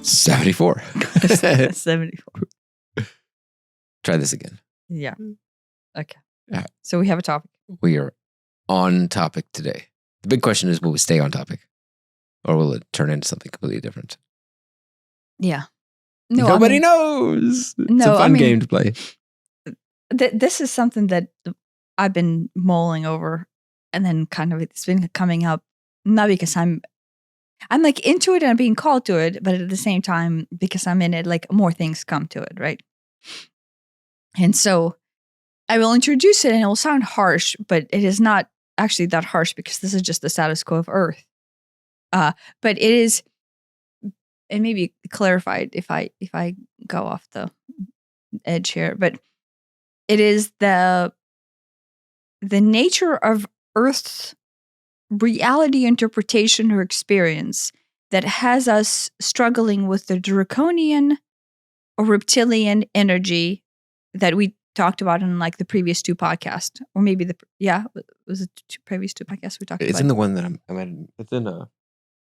74. 74. Try this again. Yeah. Okay. Yeah. So we have a topic. We are on topic today. The big question is, will we stay on topic? Or will it turn into something completely different? Yeah. Nobody knows. It's a fun game to play. This is something that I've been mulling over, and then kind of it's been coming up, not because I'm like into it and I'm being called to it, but at the same time, because I'm in it, like more things come to it, right? And so I will introduce it, and it will sound harsh, but it is not actually that harsh because this is just the status quo of Earth. But it is, and maybe clarified if I go off the edge here, but it is the nature of Earth's reality interpretation or experience that has us struggling with the Draconian or Reptilian energy that we talked about in like the previous two podcasts, or maybe was it previous two podcasts we talked about? It's in the one that I'm at. It's in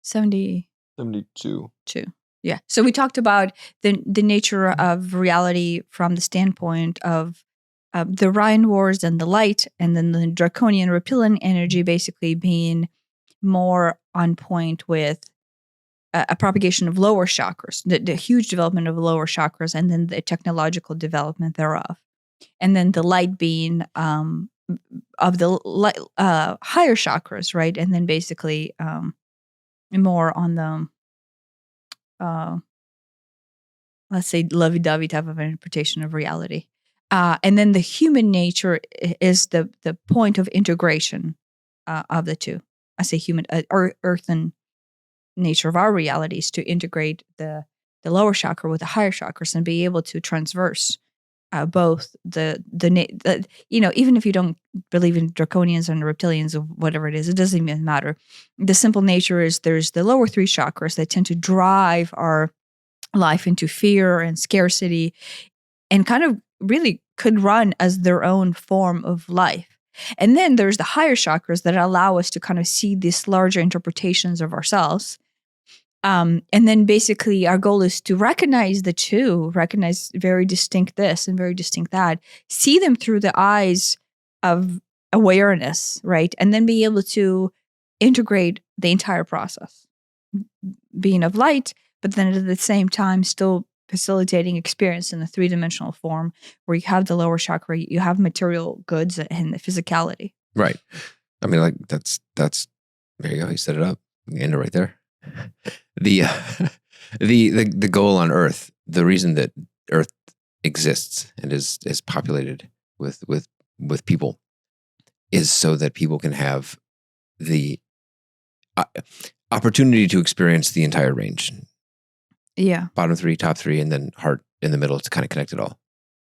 72. Yeah. So we talked about the nature of reality from the standpoint of the Rhine Wars and the light, and then the Draconian Reptilian energy basically being more on point with a propagation of lower chakras, the huge development of lower chakras, and then the technological development thereof. And then the light being of the higher chakras, right? And then basically more on the let's say lovey-dovey type of interpretation of reality. And then the human nature is the point of integration of the two. I say human, earthen nature of our realities to integrate the lower chakra with the higher chakras and be able to transverse both even if you don't believe in draconians and reptilians or whatever it is, it doesn't even matter. The simple nature is there's the lower three chakras that tend to drive our life into fear and scarcity, and kind of really could run as their own form of life. And then there's the higher chakras that allow us to kind of see these larger interpretations of ourselves. And then basically our goal is to recognize the two, recognize very distinct this and very distinct that, see them through the eyes of awareness, right? And then be able to integrate the entire process, being of light, but then at the same time still facilitating experience in the three-dimensional form where you have the lower chakra, you have material goods and the physicality. Right. I mean, like that's there you go. You set it up. You end it right there. The goal on Earth, the reason that Earth exists and is populated with people, is so that people can have the opportunity to experience the entire range. Yeah. Bottom three, top three, and then heart in the middle to kind of connect it all.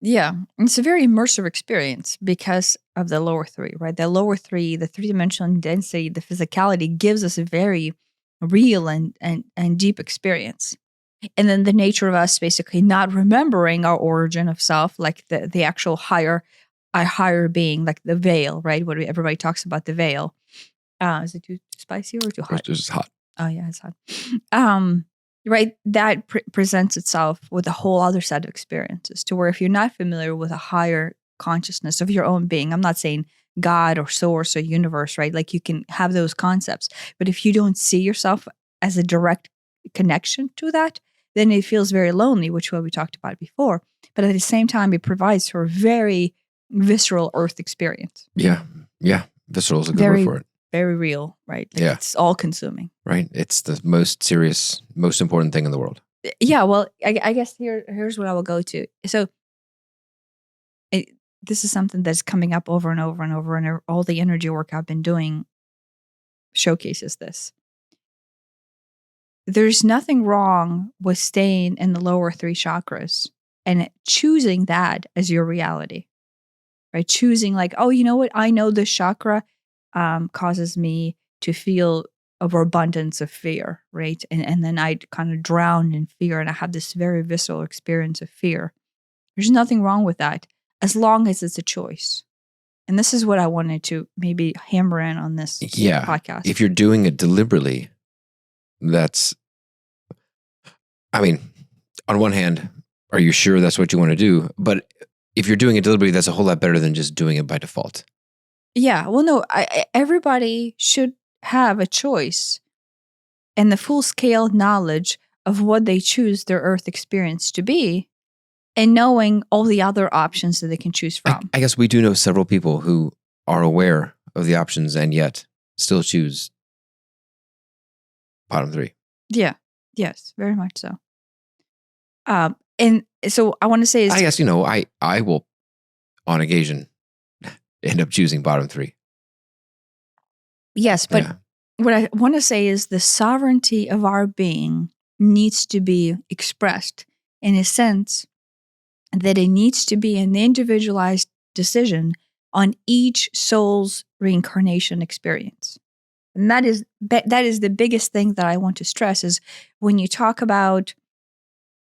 Yeah. It's a very immersive experience because of the lower three, right? The lower three, the three-dimensional density, the physicality gives us a very real and deep experience. And then the nature of us basically not remembering our origin of self, like the actual higher being, like the veil, right? What everybody talks about, the veil. Is it too spicy or too hot? It's just hot. Oh yeah, it's hot. Right, that presents itself with a whole other set of experiences, to where if you're not familiar with a higher consciousness of your own being, I'm not saying God or source or universe, right? Like you can have those concepts, but if you don't see yourself as a direct connection to that, then it feels very lonely, which what we talked about before. But at the same time, it provides for a very visceral Earth experience. Yeah. Visceral is a good word for it. Very real, right? Like it's all consuming. Right. It's the most serious, most important thing in the world. Yeah. Well, I guess here's what I will go to. So this is something that's coming up over and over and over, and all the energy work I've been doing showcases this. There's nothing wrong with staying in the lower three chakras and choosing that as your reality, right? Choosing like, oh, you know what? I know this chakra causes me to feel overabundance of fear, right? And then I kind of drown in fear, and I have this very visceral experience of fear. There's nothing wrong with that, as long as it's a choice. And this is what I wanted to maybe hammer in on this podcast. If you're doing it deliberately, I mean, on one hand, are you sure that's what you want to do? But if you're doing it deliberately, that's a whole lot better than just doing it by default. Yeah. Well, no, everybody should have a choice and the full scale knowledge of what they choose their Earth experience to be, and knowing all the other options that they can choose from. I guess we do know several people who are aware of the options and yet still choose bottom three. Yeah. Yes, very much so. And so I want to say is, I guess, I will on occasion end up choosing bottom three. yes, but Yeah. what I want to say is the sovereignty of our being needs to be expressed in a sense that it needs to be an individualized decision on each soul's reincarnation experience. And that is the biggest thing that I want to stress is when you talk about,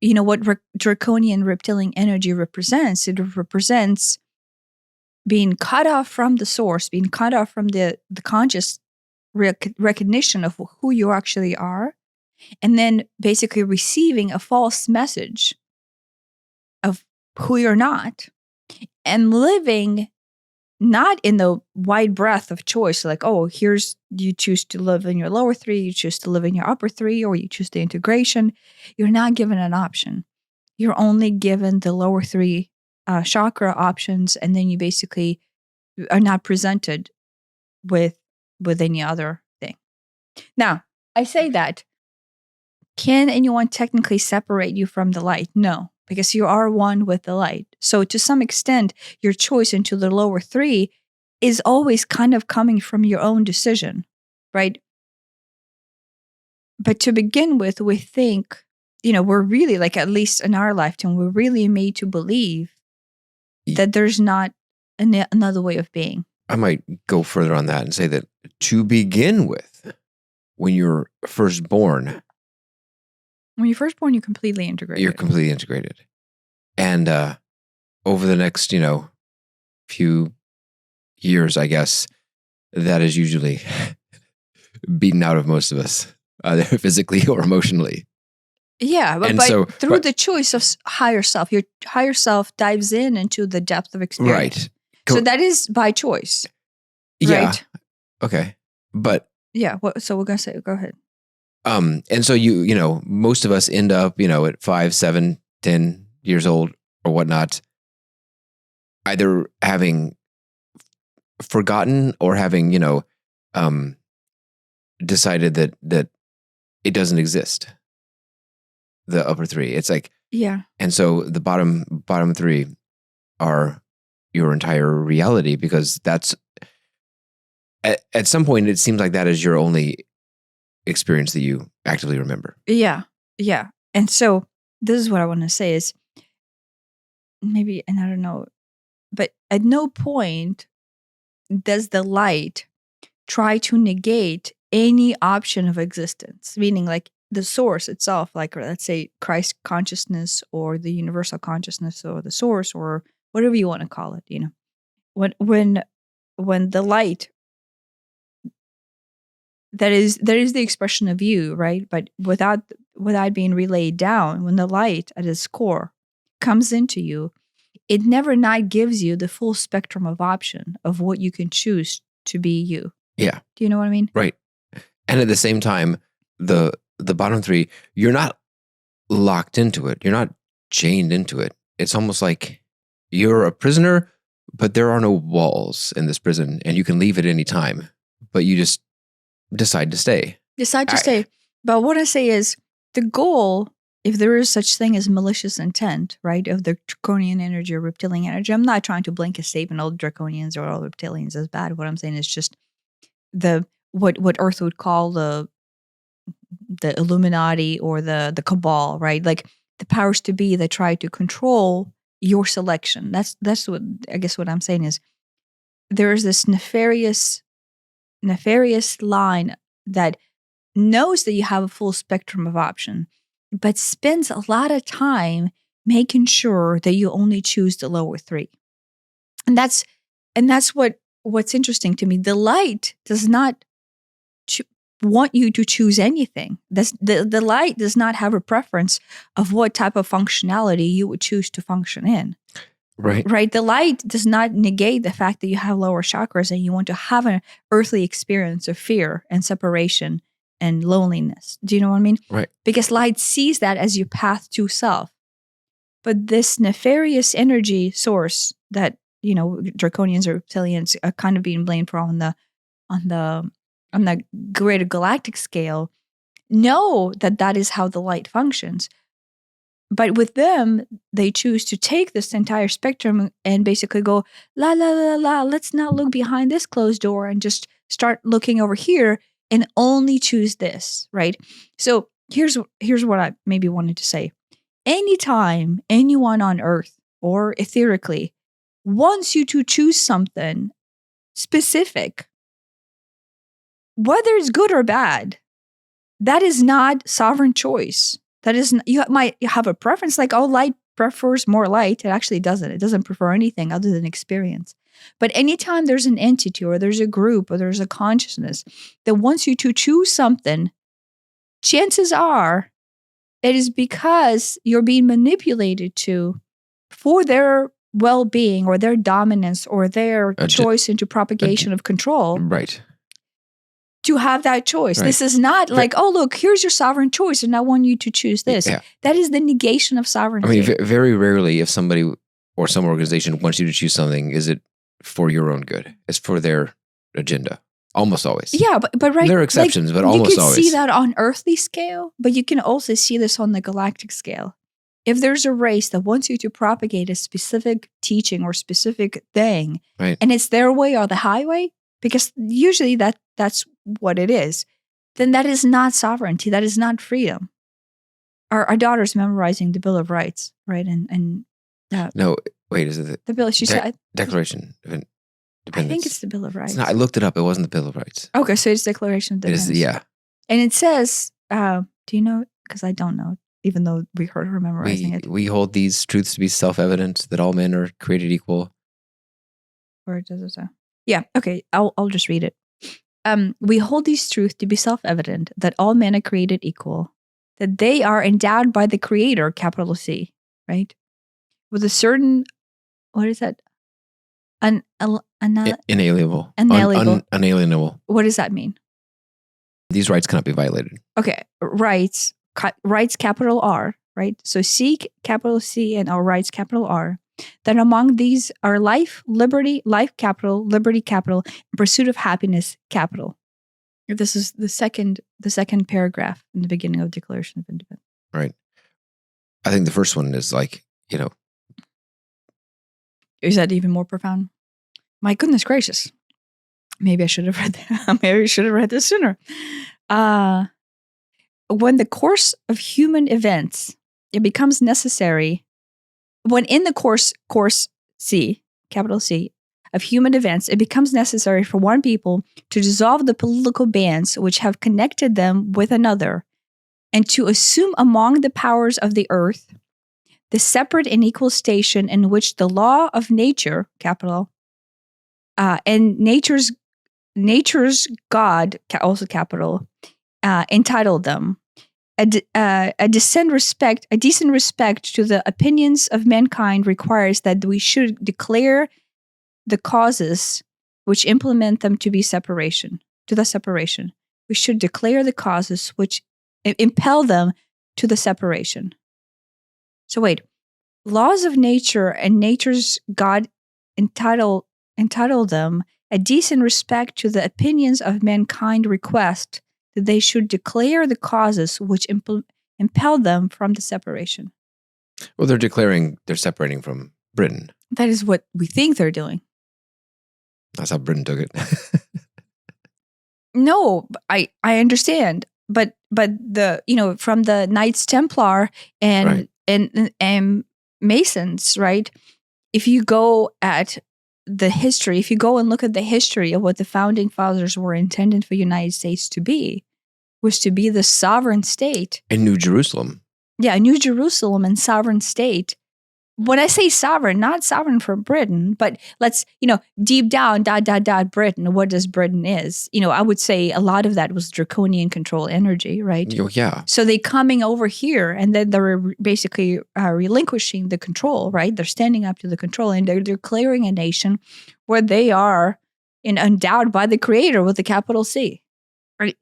what Draconian reptilian energy represents. It represents being cut off from the source, being cut off from the conscious recognition of who you actually are, and then basically receiving a false message of who you're not, and living not in the wide breadth of choice, like, oh, here's, you choose to live in your lower three, you choose to live in your upper three, or you choose the integration. You're not given an option. You're only given the lower three chakra options, and then you basically are not presented with any other thing. Now, I say that, can anyone technically separate you from the light? No, because you are one with the light. So to some extent, your choice into the lower three is always kind of coming from your own decision, right? But to begin with, we think, we're really, like, at least in our lifetime, we're really made to believe that there's not another way of being. I might go further on that and say that to begin with, when you're first born, you're completely integrated. You're completely integrated. And over the next, few years, I guess, that is usually beaten out of most of us, either physically or emotionally. Yeah, but through the choice of higher self, your higher self dives into the depth of experience. Right. So that is by choice. Yeah. Right? Okay. But yeah, so we're gonna say, go ahead. And so most of us end up, at 5, 7, 10 years old or whatnot, either having forgotten or having, decided that it doesn't exist. The upper three. It's like, yeah. And so the bottom three are your entire reality, because that's at some point it seems like that is your only experience that you actively remember. Yeah. Yeah. And so this is what I want to say is, maybe, and I don't know, but at no point does the light try to negate any option of existence, meaning like the source itself, like, let's say Christ consciousness or the universal consciousness or the source or whatever you want to call it, when the light, that is the expression of you, right? But without being relayed down, when the light at its core comes into you, it never not gives you the full spectrum of option of what you can choose to be you. Yeah. Do you know what I mean? Right. And at the same time, the bottom three, you're not locked into it. You're not chained into it. It's almost like you're a prisoner, but there are no walls in this prison, and you can leave at any time, but you just decide to stay. But what I say is, the goal, if there is such thing as malicious intent, right, of the Draconian energy or reptilian energy, I'm not trying to blanket statement all Draconians or all reptilians as bad. What I'm saying is just what Earth would call the Illuminati or the Cabal, right? Like the powers to be that try to control your selection. That's what I guess what I'm saying is, there is this nefarious line that knows that you have a full spectrum of option, but spends a lot of time making sure that you only choose the lower three. And that's what's interesting to me. The light does not want you to choose anything. The light does not have a preference of what type of functionality you would choose to function in. Right. The light does not negate the fact that you have lower chakras and you want to have an earthly experience of fear and separation and loneliness. Do you know what I mean? Right. Because light sees that as your path to self. But this nefarious energy source that, Draconians or Reptilians are kind of being blamed for on the greater galactic scale, know that is how the light functions. But with them, they choose to take this entire spectrum and basically go, la, la, la, la, let's not look behind this closed door and just start looking over here and only choose this, right? So here's what I maybe wanted to say. Anytime anyone on Earth or etherically wants you to choose something specific, whether it's good or bad, that is not sovereign choice. That is, you might have a preference, like, oh, light prefers more light. It actually doesn't. It doesn't prefer anything other than experience. But anytime there's an entity or there's a group or there's a consciousness that wants you to choose something, chances are it is because you're being manipulated for their well-being or their dominance or their choice into propagation of control. Right. To have that choice. Right. This is not like, oh, look, here's your sovereign choice and I want you to choose this. Yeah. That is the negation of sovereignty. I mean, very rarely if somebody or some organization wants you to choose something, is it for your own good? It's for their agenda. Almost always. Yeah, but right. There are exceptions, but almost always. You can see that on earthly scale, but you can also see this on the galactic scale. If there's a race that wants you to propagate a specific teaching or specific thing, right, and it's their way or the highway, because usually that's what it is, then that is not sovereignty. That is not freedom. Our daughter's memorizing the Bill of Rights, right? And no, wait, is it the Bill? She said Declaration of Independence. I think it's the Bill of Rights. I looked it up. It wasn't the Bill of Rights. Okay, so it's Declaration of Independence. Yeah. And it says, do you know? Because I don't know, even though we heard her memorizing it. We hold these truths to be self-evident, that all men are created equal. Or does it say? Yeah, okay, I'll just read it. We hold these truths to be self-evident, that all men are created equal, that they are endowed by the Creator, capital C, right? With a certain, what is that? Inalienable. Unalienable. What does that mean? These rights cannot be violated. Okay, rights, capital R, right? So C, capital C, and our rights, capital R. That among these are life, liberty, life capital, liberty capital, and pursuit of happiness capital. This is the second paragraph in the beginning of Declaration of Independence. Right. I think the first one is like, Is that even more profound? My goodness gracious. Maybe I should have read that. Maybe I should have read this sooner. When the course of human events, it becomes necessary. When in the course C, capital C, of human events, it becomes necessary for one people to dissolve the political bands which have connected them with another, and to assume among the powers of the earth the separate and equal station in which the law of nature, capital, and nature's God, also capital, entitled them. A decent respect to the opinions of mankind requires that we should declare the causes which implement them to the separation. We should declare the causes which impel them to the separation. So wait, laws of nature and nature's God entitled them a decent respect to the opinions of mankind request that they should declare the causes which impel them from the separation. Well, they're separating from Britain. That is what we think they're doing. That's how Britain took it. No, I understand, but the from the Knights Templar and Masons, right? If you go at the history, if you go and look at the history of what the founding fathers were intended for the United States to be, was to be the sovereign state. In New Jerusalem. Yeah, New Jerusalem and sovereign state when I say sovereign, not sovereign for Britain, but let's, deep down, Britain, what does Britain is? I would say a lot of that was draconian control energy, right? Yeah. So they coming over here and then they're basically relinquishing the control, right? They're standing up to the control and they're declaring a nation where they are endowed by the creator with a capital C. Right?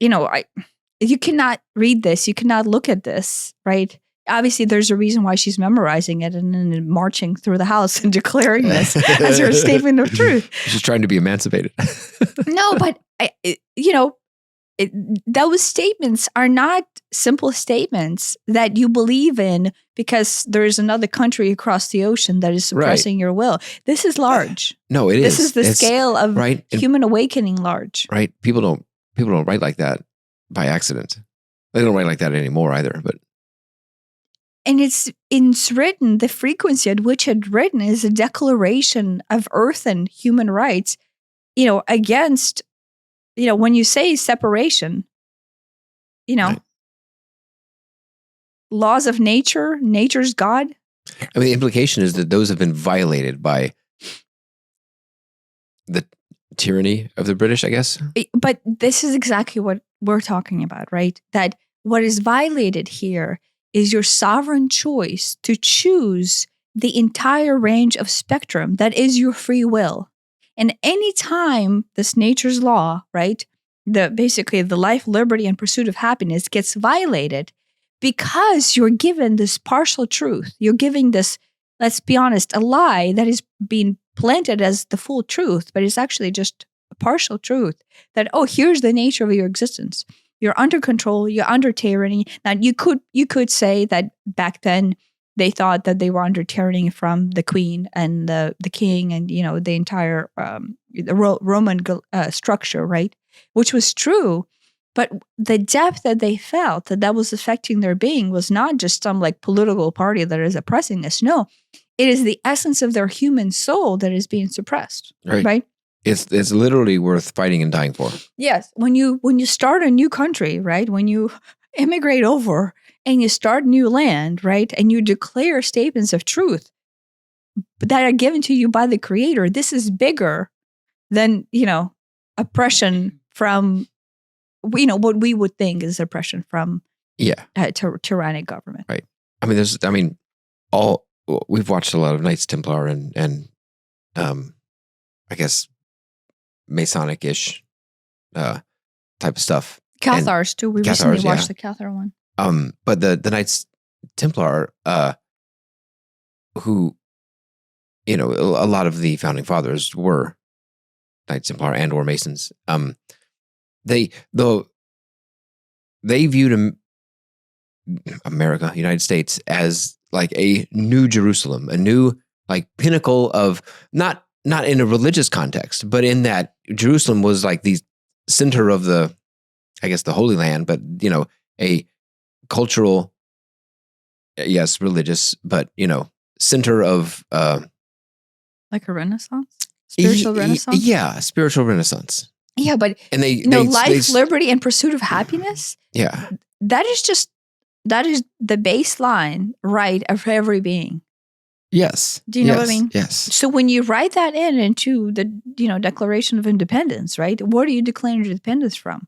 You cannot read this. You cannot look at this, right? Obviously, there's a reason why she's memorizing it and then marching through the house and declaring this as her statement of truth. She's trying to be emancipated. No, but those statements are not simple statements that you believe in because there is another country across the ocean that is suppressing your will. This is large. No, it is. This is the scale of human awakening large. Right. People don't write like that by accident. They don't write like that anymore either, but. And it's written, the frequency at which it's written is a declaration of earth and human rights, against, when you say separation, right. Laws of nature, nature's God. I mean, the implication is that those have been violated by the tyranny of the British, I guess. But this is exactly what we're talking about, right? That what is violated here is your sovereign choice to choose the entire range of spectrum that is your free will. And anytime this nature's law, right, basically the life, liberty, and pursuit of happiness gets violated because you're given this partial truth, you're giving this, let's be honest, a lie that is being planted as the full truth, but it's actually just a partial truth that, here's the nature of your existence. You're under control. You're under tyranny. Now, you could say that back then they thought that they were under tyranny from the queen and the king and the entire the Roman structure, right? Which was true, but the depth that they felt that was affecting their being was not just some political party that is oppressing us. No, it is the essence of their human soul that is being suppressed, right? It's literally worth fighting and dying for. Yes. When you start a new country, right? When you immigrate over and you start new land, right? And you declare statements of truth that are given to you by the creator, this is bigger than, oppression from, what we would think is oppression from tyrannic government. Right. We've watched a lot of Knights Templar and I guess Masonic-ish type of stuff. Cathars too. We recently watched the Cathar one. But the Knights Templar, who, a lot of the founding fathers were Knights Templar and or Masons. They viewed America, United States, as like a new Jerusalem, a new pinnacle of not in a religious context, but in that Jerusalem was like the center of the Holy Land, but a cultural, yes, religious, but center of like a Renaissance, spiritual Renaissance. Yeah, spiritual Renaissance. Yeah, but and they life, liberty, and pursuit of happiness. Yeah, that is the baseline, right, of every being. Yes. Do you know what I mean? Yes. So when you write that into the Declaration of Independence, right? What are you declaring independence from?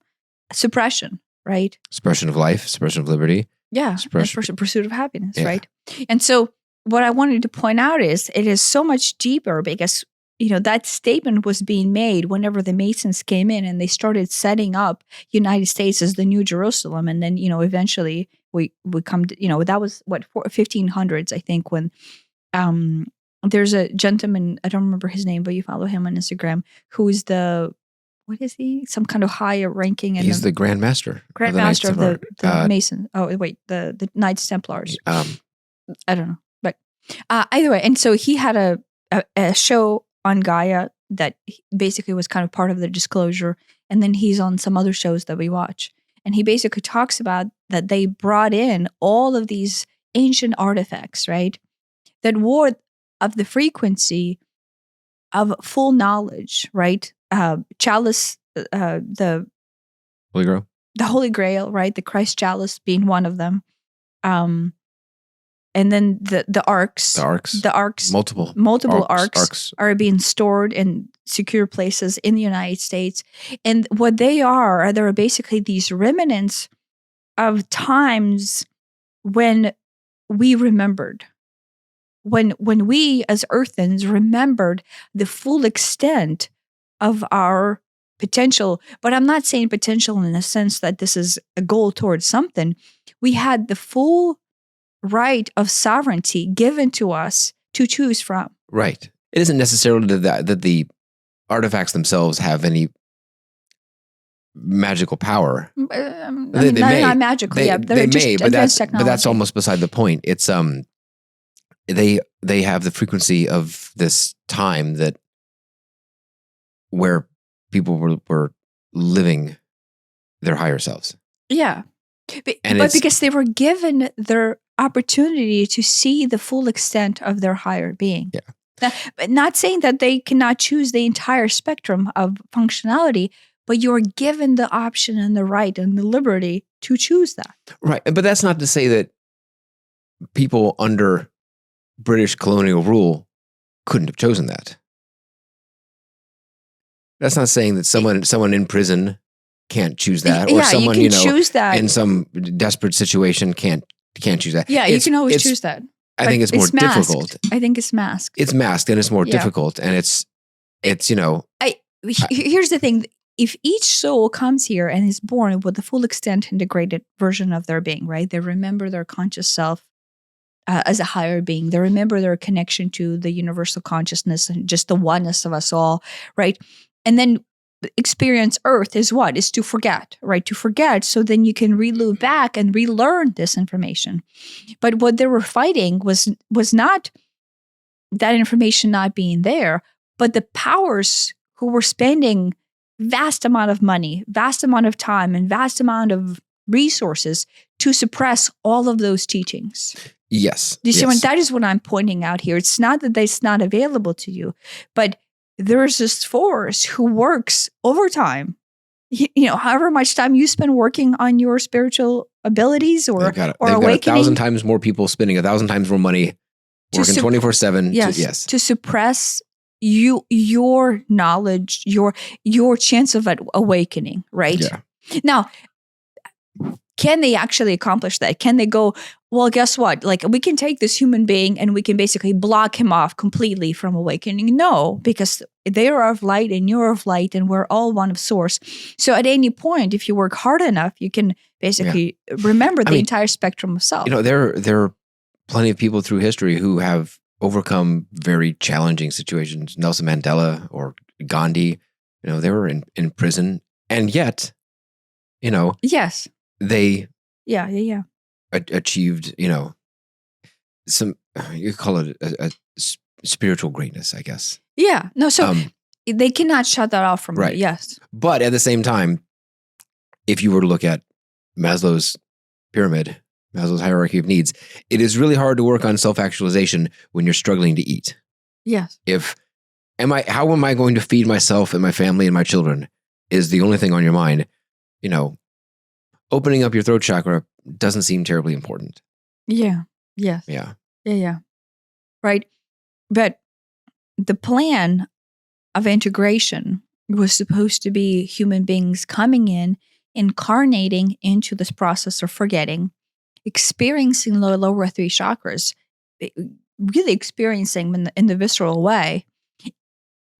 Suppression, right? Suppression of life, suppression of liberty. Yeah. Pursuit of happiness, right? And so what I wanted to point out is it is so much deeper because that statement was being made whenever the Masons came in and they started setting up United States as the New Jerusalem, and then eventually we come to that was 1500s, I think, when. There's a gentleman, I don't remember his name, but you follow him on Instagram, who is what is he? Some kind of higher ranking. He's the Grand Master. Grand Master of the Mason. Oh, wait, the Knights Templars. I don't know. But either way, and so he had a show on Gaia that basically was kind of part of the disclosure. And then he's on some other shows that we watch. And he basically talks about that they brought in all of these ancient artifacts, right? That were of the frequency of full knowledge, right? Chalice, the Holy Grail. The Holy Grail, right? The Christ chalice being one of them. and then the arcs, multiple arcs are being stored in secure places in the United States. And what they're basically these remnants of times when we remembered, when we as earthens remembered the full extent of our potential. But I'm not saying potential in the sense that this is a goal towards something. We had the full right of sovereignty given to us to choose from. Right. It isn't necessarily that the artifacts themselves have any magical power. They may. Not magical. They're just advanced technology. But that's almost beside the point. It's they have the frequency of this time that where people were living their higher selves. Yeah. But because they were given their opportunity to see the full extent of their higher being. Yeah. But not saying that they cannot choose the entire spectrum of functionality, but you're given the option and the right and the liberty to choose that. Right. But that's not to say that people under British colonial rule couldn't have chosen that. That's not saying that someone in prison can't choose that, or someone you can choose that in some desperate situation can't choose that. Yeah, you can always choose that. I think it's more difficult. I think it's masked. It's masked, and it's more difficult, and it's here's the thing: if each soul comes here and is born with the full extent integrated version of their being, right? They remember their conscious self as a higher being. They remember their connection to the universal consciousness and just the oneness of us all, right? And then experience Earth is what? Is to forget, right? To forget, so then you can reloop back and relearn this information. But what they were fighting was not that information not being there, but the powers who were spending vast amount of money, vast amount of time, and vast amount of resources to suppress all of those teachings. Yes. Do you see? That is what I'm pointing out here. It's not that it's not available to you, but there's this force who works overtime. However much time you spend working on your spiritual abilities or they've got awakening. 1,000 times more people spending 1,000 times more money, working 24/7. Yes, to suppress your knowledge, your chance of awakening. Right. Yeah. Now, can they actually accomplish that? Can they go, well, guess what? Like, we can take this human being and we can basically block him off completely from awakening. No, because they are of light and you're of light and we're all one of source. So at any point, if you work hard enough, you can basically remember the entire spectrum of self. There are plenty of people through history who have overcome very challenging situations. Nelson Mandela or Gandhi, they were in prison, and yet, yes, they achieved some, you call it a spiritual greatness, I guess. Yeah. No, so they cannot shut that off from right. me. Yes. But at the same time, if you were to look at Maslow's pyramid, Maslow's hierarchy of needs, it is really hard to work on self-actualization when you're struggling to eat. Yes. How am I going to feed myself and my family and my children is the only thing on your mind. Opening up your throat chakra doesn't seem terribly important. Yeah. Yes. Yeah. Yeah. Right. But the plan of integration was supposed to be human beings coming in, incarnating into this process of forgetting, experiencing the lower three chakras, really experiencing them in the visceral way,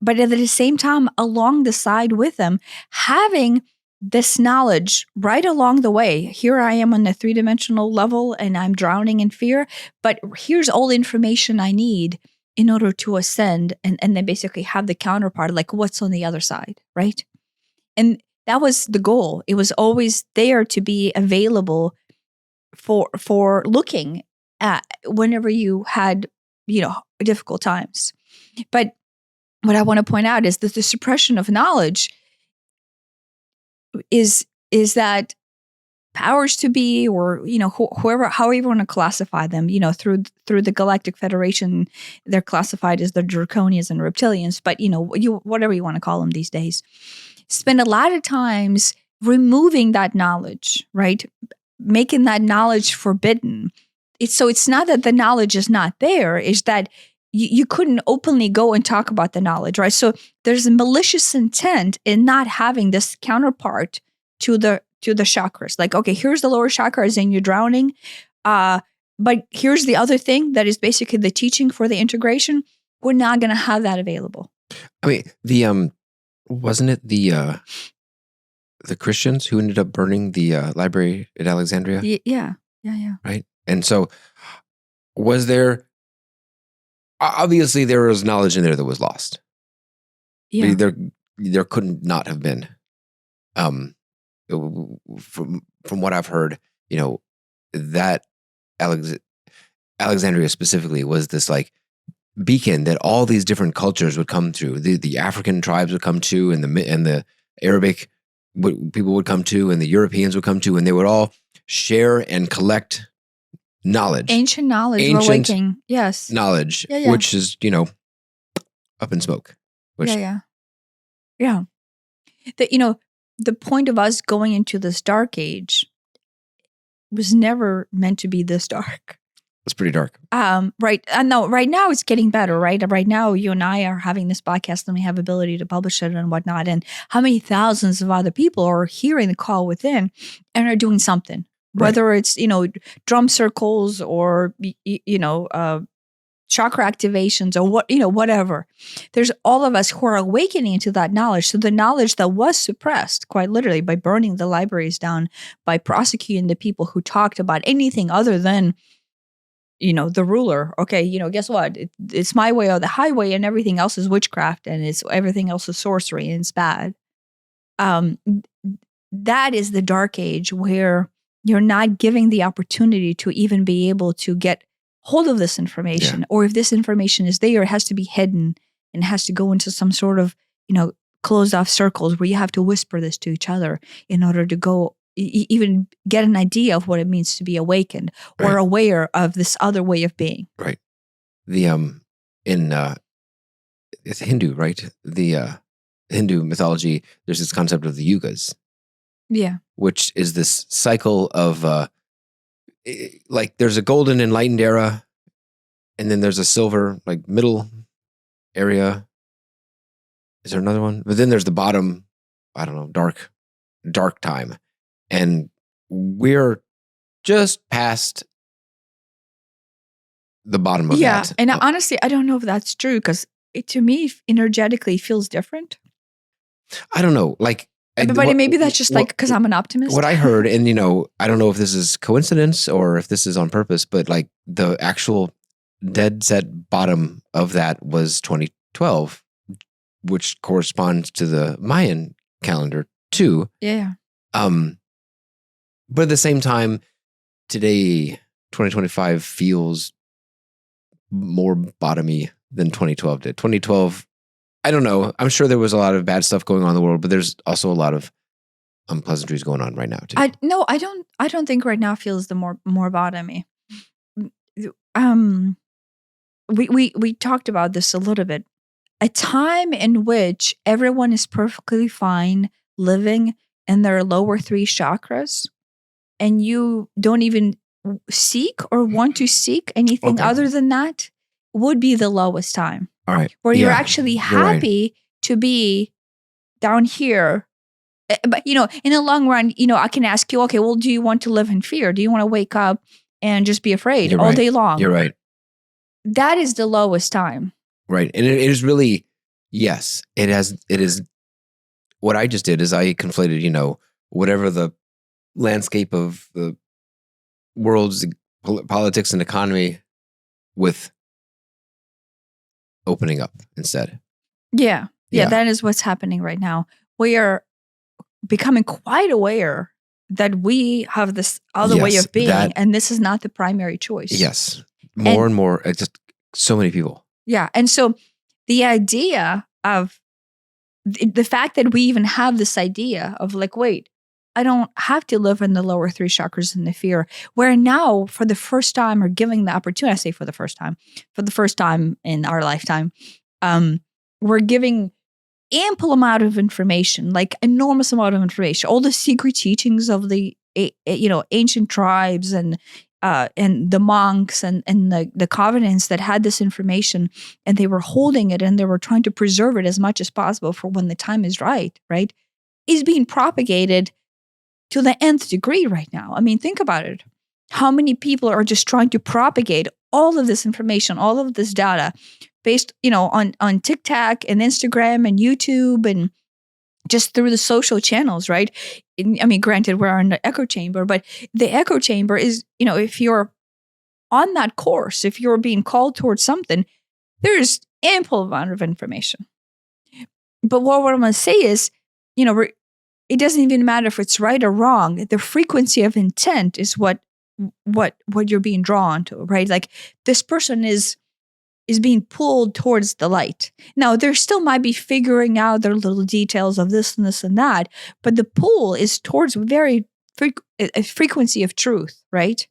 but at the same time, along the side with them, having this knowledge right along the way. Here I am on the 3-dimensional level and I'm drowning in fear, but here's all the information I need in order to ascend and then basically have the counterpart, like what's on the other side, right? And that was the goal. It was always there to be available for looking at whenever you had, difficult times. But what I want to point out is that the suppression of knowledge is that powers to be, or whoever, however you want to classify them, through the Galactic Federation, they're classified as the Draconians and Reptilians, but whatever you want to call them these days, spend a lot of times removing that knowledge, right? Making that knowledge forbidden, it's not that the knowledge is not there, it's that you couldn't openly go and talk about the knowledge, right? So there's a malicious intent in not having this counterpart to the chakras. Like, okay, here's the lower chakras and you're drowning. But here's the other thing that is basically the teaching for the integration. We're not going to have that available. I mean, the wasn't it the Christians who ended up burning the library at Alexandria? Yeah. Right. And so was there, obviously there was knowledge in there that was lost. Yeah. There couldn't not have been. From what I've heard, that Alexandria specifically was this like beacon that all these different cultures would come through. The African tribes would come to, and the Arabic people would come to, and the Europeans would come to, and they would all share and collect knowledge. Ancient knowledge. Awakening. Yes. Knowledge, which is, up in smoke. Yeah. The point of us going into this dark age was never meant to be this dark. It's pretty dark. Right. No, right now it's getting better, right? Right now you and I are having this podcast and we have ability to publish it and whatnot. And how many thousands of other people are hearing the call within and are doing something, whether it's, drum circles or, chakra activations or whatever. There's all of us who are awakening to that knowledge. So the knowledge that was suppressed, quite literally, by burning the libraries down, by prosecuting the people who talked about anything other than, the ruler. Okay, guess what? It's my way or the highway, and everything else is witchcraft, and everything else is sorcery, and it's bad. That is the dark age where you're not giving the opportunity to even be able to get hold of this information, or if this information is there, it has to be hidden and has to go into some sort of, closed off circles where you have to whisper this to each other in order to go even get an idea of what it means to be awakened or aware of this other way of being. Right. The it's Hindu, right? The Hindu mythology, there's this concept of the yugas. Yeah. Which is this cycle of like there's a golden enlightened era, and then there's a silver like middle area. Is there another one? But then there's the bottom, I don't know, dark time. And we're just past the bottom of that. Yeah. And honestly, I don't know if that's true because it to me energetically feels different. I don't know. Like, but maybe that's just like because I'm an optimist. What I heard, and I don't know if this is coincidence or if this is on purpose, but like the actual dead set bottom of that was 2012, which corresponds to the Mayan calendar too. Yeah. But at the same time, today 2025 feels more bottomy than 2012 did. 2012. I don't know. I'm sure there was a lot of bad stuff going on in the world, but there's also a lot of unpleasantries going on right now too. I don't think right now feels the more bottomy. We talked about this a little bit. A time in which everyone is perfectly fine living in their lower three chakras, and you don't even seek or want to seek anything other than that, would be the lowest time. All right. Where you're actually happy to be down here. But, in the long run, I can ask you, okay, well, do you want to live in fear? Do you want to wake up and just be afraid all day long? You're right. That is the lowest time. Right. And it is really, yes, it is. What I just did is I conflated, whatever the landscape of the world's politics and economy with opening up instead. Yeah. That is what's happening right now. We are becoming quite aware that we have this other way of being, and this is not the primary choice. Yes. More and more, just so many people. Yeah. And so the idea of the fact that we even have this idea of like, wait, I don't have to live in the lower three chakras in the fear, where now for the first time are giving the opportunity, I say for the first time in our lifetime, we're giving ample amount of information, like enormous amount of information, all the secret teachings of the, ancient tribes and and the monks and the covenants that had this information, and they were holding it and they were trying to preserve it as much as possible for when the time is right, is being propagated to the nth degree right now. I mean, think about it. How many people are just trying to propagate all of this information, all of this data based, on TikTok and Instagram and YouTube and just through the social channels, right? I mean, granted, we're in the echo chamber, but the echo chamber is, if you're on that course, if you're being called towards something, there's ample amount of information. But what I'm going to say is, it doesn't even matter if it's right or wrong. The frequency of intent is what you're being drawn to, right? Like this person is being pulled towards the light. Now, there still might be figuring out their little details of this and this and that, but the pull is towards very a frequency of truth, right?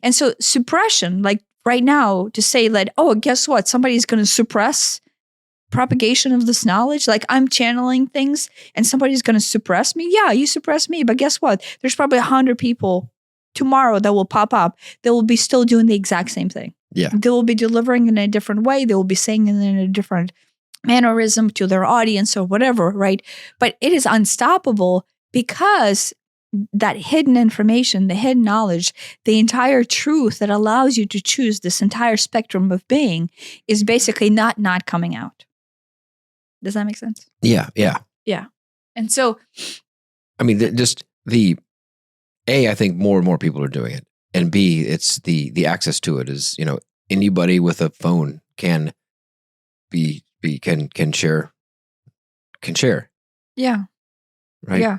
And so suppression, like right now, to say that, oh, guess what? Somebody's going to suppress propagation of this knowledge. Like I'm channeling things and somebody's going to suppress me. Yeah, you suppress me, but guess what? There's probably 100 people tomorrow that will pop up. They will be still doing the exact same thing. Yeah. They will be delivering in a different way. They will be saying it in a different mannerism to their audience or whatever, right? But it is unstoppable because that hidden information, the hidden knowledge, the entire truth that allows you to choose this entire spectrum of being is basically not coming out. Does that make sense? Yeah. And so, I mean, I think more and more people are doing it, and B, it's the access to it is, anybody with a phone can share. Yeah. Right. Yeah.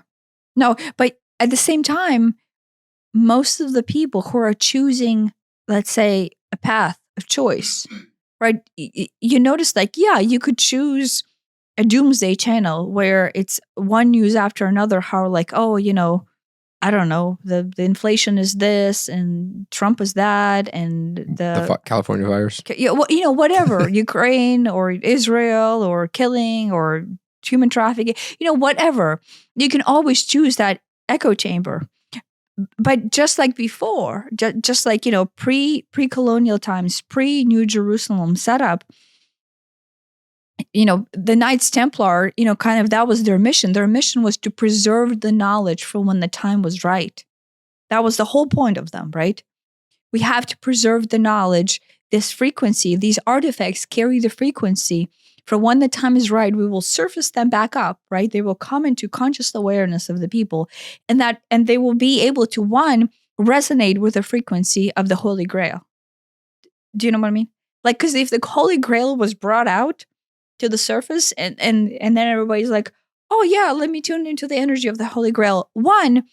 No, but at the same time, most of the people who are choosing, let's say, a path of choice, right? You notice, like, yeah, you could choose a doomsday channel where it's one news after another, how like, oh, I don't know, the inflation is this and Trump is that and the California virus. Yeah, well, whatever, Ukraine or Israel or killing or human trafficking, whatever. You can always choose that echo chamber. But just like before, just like, pre-colonial times, pre-New Jerusalem setup, the Knights Templar, kind of that was their mission. Their mission was to preserve the knowledge for when the time was right. That was the whole point of them, right? We have to preserve the knowledge, this frequency. These artifacts carry the frequency. For when the time is right, we will surface them back up, right? They will come into conscious awareness of the people, and they will be able to, one, resonate with the frequency of the Holy Grail. Do you know what I mean? Like, because if the Holy Grail was brought out to the surface and then everybody's like, oh yeah, let me tune into the energy of the Holy Grail. One,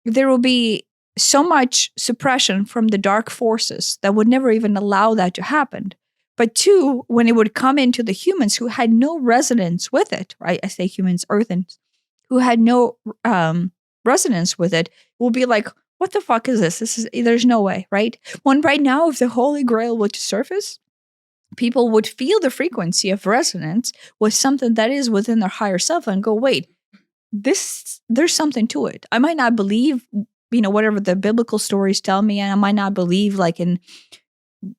there will be so much suppression from the dark forces that would never even allow that to happen. But two, when it would come into the humans who had no resonance with it, right? I say humans, earthens, who had no resonance with it, will be like, what the fuck is this? There's no way, right? When right now, if the Holy Grail were to surface, people would feel the frequency of resonance with something that is within their higher self and go, wait, there's something to it. I might not believe, whatever the biblical stories tell me, and I might not believe like in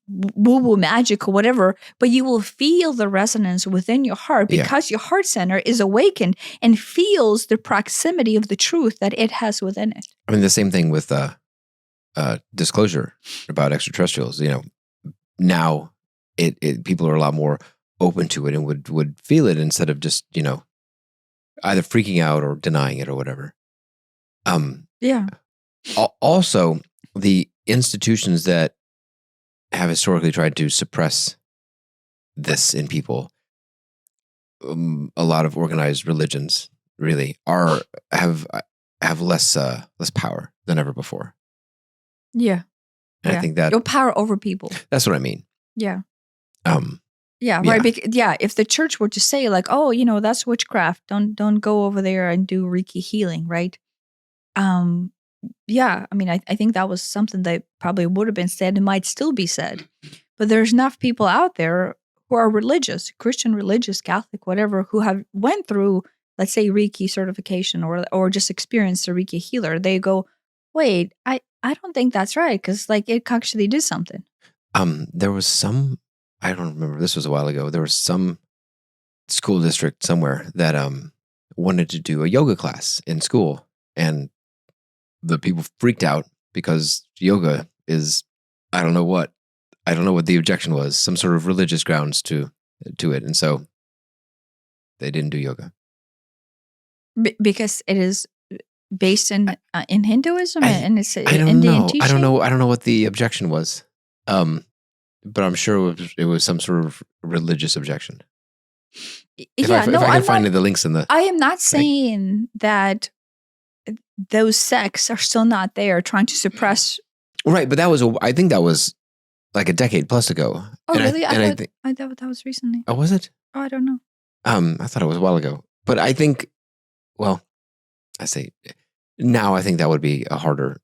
woo-woo magic or whatever, but you will feel the resonance within your heart because your heart center is awakened and feels the proximity of the truth that it has within it. I mean, the same thing with disclosure about extraterrestrials. Now people are a lot more open to it and would feel it instead of just either freaking out or denying it or whatever. Also, the institutions that have historically tried to suppress this in people, a lot of organized religions really have less power than ever before. Yeah, and I think that no power over people. That's what I mean. Yeah. Right. If the church were to say like, oh, that's witchcraft, don't go over there and do Reiki healing, right? I mean, I think that was something that probably would have been said and might still be said. But there's enough people out there who are religious, Christian, religious, Catholic, whatever, who have went through, let's say, Reiki certification or just experienced a Reiki healer. They go, wait, I don't think that's right because like it actually did something. There was some, I don't remember, this was a while ago. There was some school district somewhere that wanted to do a yoga class in school, and the people freaked out because yoga is, I don't know what the objection was, some sort of religious grounds to it, and so they didn't do yoga. Because it is based in Hinduism and it's I Indian don't know. teaching. I don't know what the objection was, but I'm sure it was some sort of religious objection. If I can find the links in the, I am not saying that those sects are still not there trying to suppress. Right, but I think that was like a decade plus ago. Oh, and really? I thought that was recently. Oh, was it? Oh, I don't know. I thought it was a while ago, but I think, well, I say now I think that would be a harder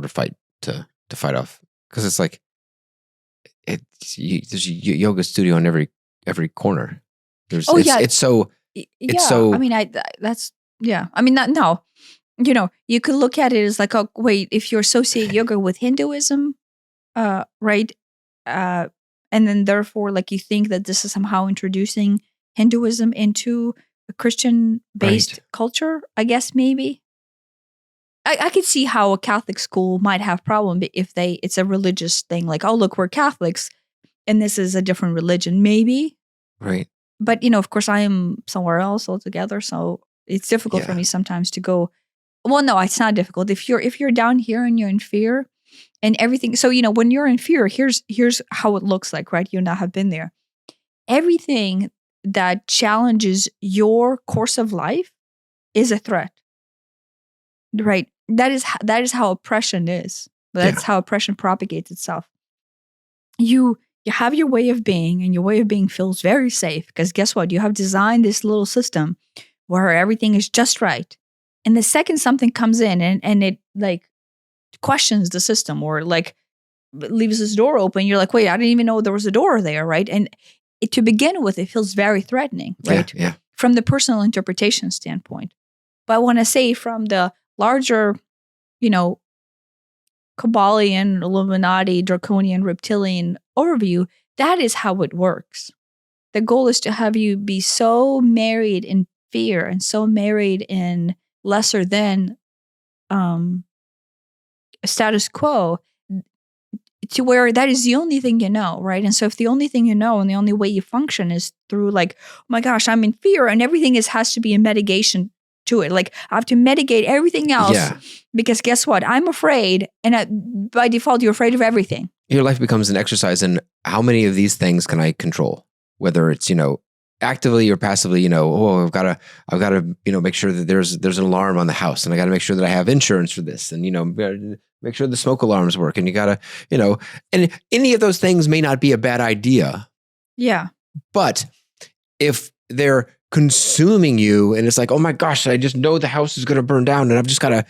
fight to fight off, because it's like there's a yoga studio in every corner. It's so. I mean, that's yeah. I mean, no. You know, you could look at it as like, oh, wait, if you associate yoga with Hinduism, right, and then therefore, like, you think that this is somehow introducing Hinduism into a Christian-based culture, I guess maybe. I could see how a Catholic school might have problem if it's a religious thing, like, oh, look, we're Catholics, and this is a different religion, maybe. Right. But, of course, I am somewhere else altogether, so it's difficult for me sometimes to go. Well, no, it's not difficult. If you're down here and you're in fear and everything. So, when you're in fear, here's how it looks like, right? You and I have been there. Everything that challenges your course of life is a threat, right? That is how oppression is. That's how oppression propagates itself. You have your way of being, and your way of being feels very safe because guess what? You have designed this little system where everything is just right. And the second something comes in and it like questions the system or like leaves this door open, you're like, wait, I didn't even know there was a door there, right? And to begin with, it feels very threatening, right? Yeah. From the personal interpretation standpoint. But I want to say from the larger, Kabalian, Illuminati, Draconian, Reptilian overview, that is how it works. The goal is to have you be so married in fear and so married in lesser than status quo to where that is the only thing you know, right? And so if the only thing you know and the only way you function is through like, oh my gosh, I'm in fear and everything has to be a mitigation to it. Like I have to mitigate everything else because guess what? I'm afraid. And by default, you're afraid of everything. Your life becomes an exercise in how many of these things can I control? Whether it's, actively or passively, I've got to, make sure that there's an alarm on the house, and I got to make sure that I have insurance for this, and, make sure the smoke alarms work, and you got to, and any of those things may not be a bad idea. Yeah. But if they're consuming you and it's like, oh my gosh, I just know the house is going to burn down, and I've got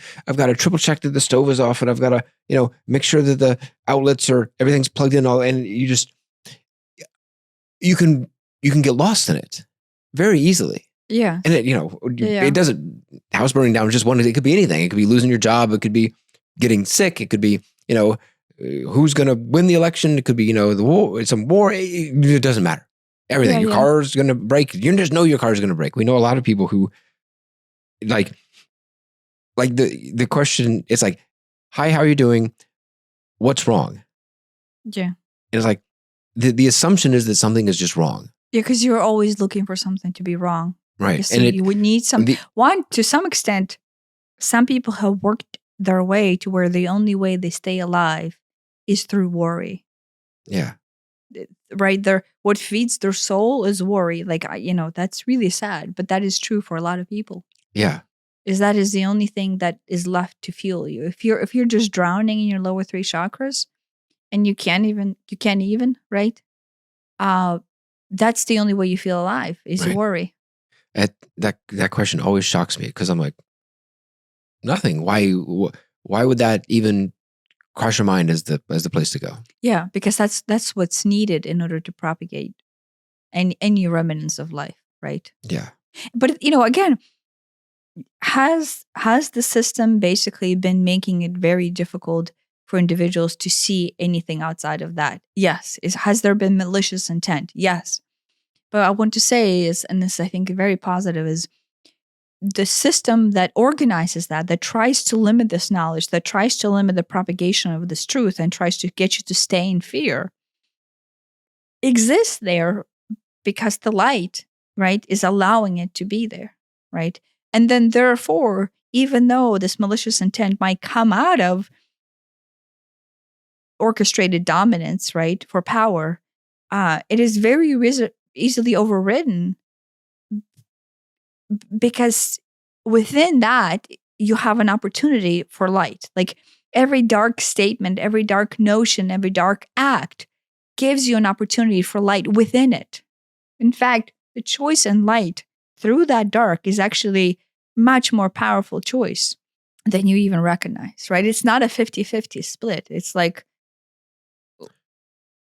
to triple check that the stove is off, and I've got to, make sure that the outlets everything's plugged in and you can get lost in it very easily. Yeah. And it, it doesn't, house burning down is just one, it could be anything. It could be losing your job. It could be getting sick. It could be, who's going to win the election. It could be, the war, some war. It doesn't matter. Everything. Your car's going to break. You just know your car's going to break. We know a lot of people who like the question, it's like, hi, how are you doing? What's wrong? Yeah. And it's like, the assumption is that something is just wrong. Yeah, because you're always looking for something to be wrong. Right. And you would need to some extent, some people have worked their way to where the only way they stay alive is through worry. Yeah. Right there. What feeds their soul is worry. Like, that's really sad, but that is true for a lot of people. Yeah. That is the only thing that is left to fuel you. If you're just drowning in your lower three chakras and you can't even, right? That's the only way you feel alive is worry. That question always shocks me because I'm like, nothing. Why would that even cross your mind as the place to go? Yeah, because that's what's needed in order to propagate any remnants of life, right? Yeah. But again, has the system basically been making it very difficult for individuals to see anything outside of that. Yes. Has there been malicious intent? Yes. But I want to say is, and this I think very positive, is the system that organizes that tries to limit this knowledge, that tries to limit the propagation of this truth and tries to get you to stay in fear, exists there because the light, right, is allowing it to be there, right? And then therefore, even though this malicious intent might come out of orchestrated dominance, right, for power, it is very easily overridden because within that, you have an opportunity for light. Like every dark statement, every dark notion, every dark act gives you an opportunity for light within it. In fact, the choice in light through that dark is actually much more powerful choice than you even recognize, right? It's not a 50-50 split. It's like,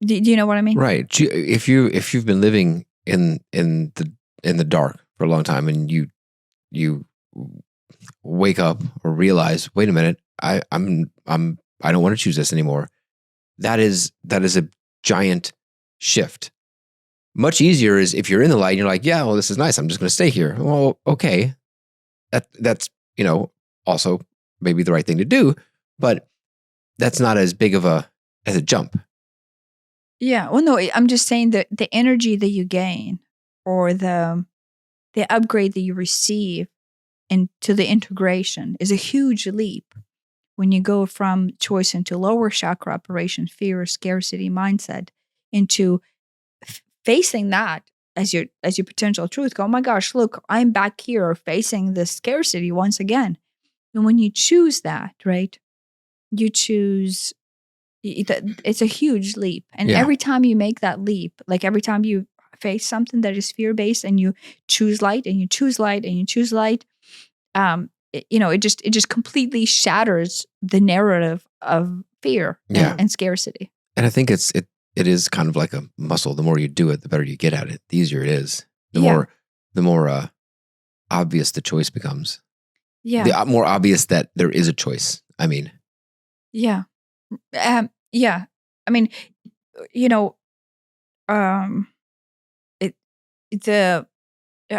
do you know what I mean? Right. If you've been living in the dark for a long time and you wake up or realize, wait a minute, I don't want to choose this anymore. That is a giant shift. Much easier is if you're in the light and you're like, yeah, well, this is nice. I'm just going to stay here. Well, okay. That's, also maybe the right thing to do, but that's not as big of a jump. Yeah. Well, no, I'm just saying that the energy that you gain or the upgrade that you receive into the integration is a huge leap when you go from choice into lower chakra operation, fear, scarcity mindset, into facing that as your potential truth. Go, oh my gosh, look, I'm back here facing this scarcity once again. And when you choose that, right, you choose. It's a huge leap. And every time you make that leap, like every time you face something that is fear-based and you choose light and you choose light and you choose light, it just completely shatters the narrative of fear and scarcity. And I think it is kind of like a muscle. The more you do it, the better you get at it. The easier it is. The more obvious the choice becomes. Yeah. The more obvious that there is a choice. I mean. Yeah. Yeah. I mean,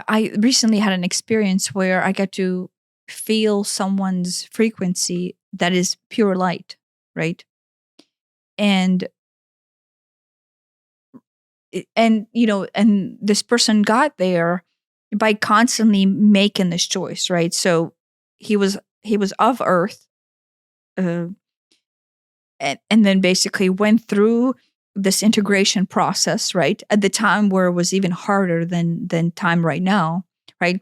I recently had an experience where I got to feel someone's frequency that is pure light, right? And this person got there by constantly making this choice, right? So he was of Earth, and then basically went through this integration process, right? At the time where it was even harder than time right now, right?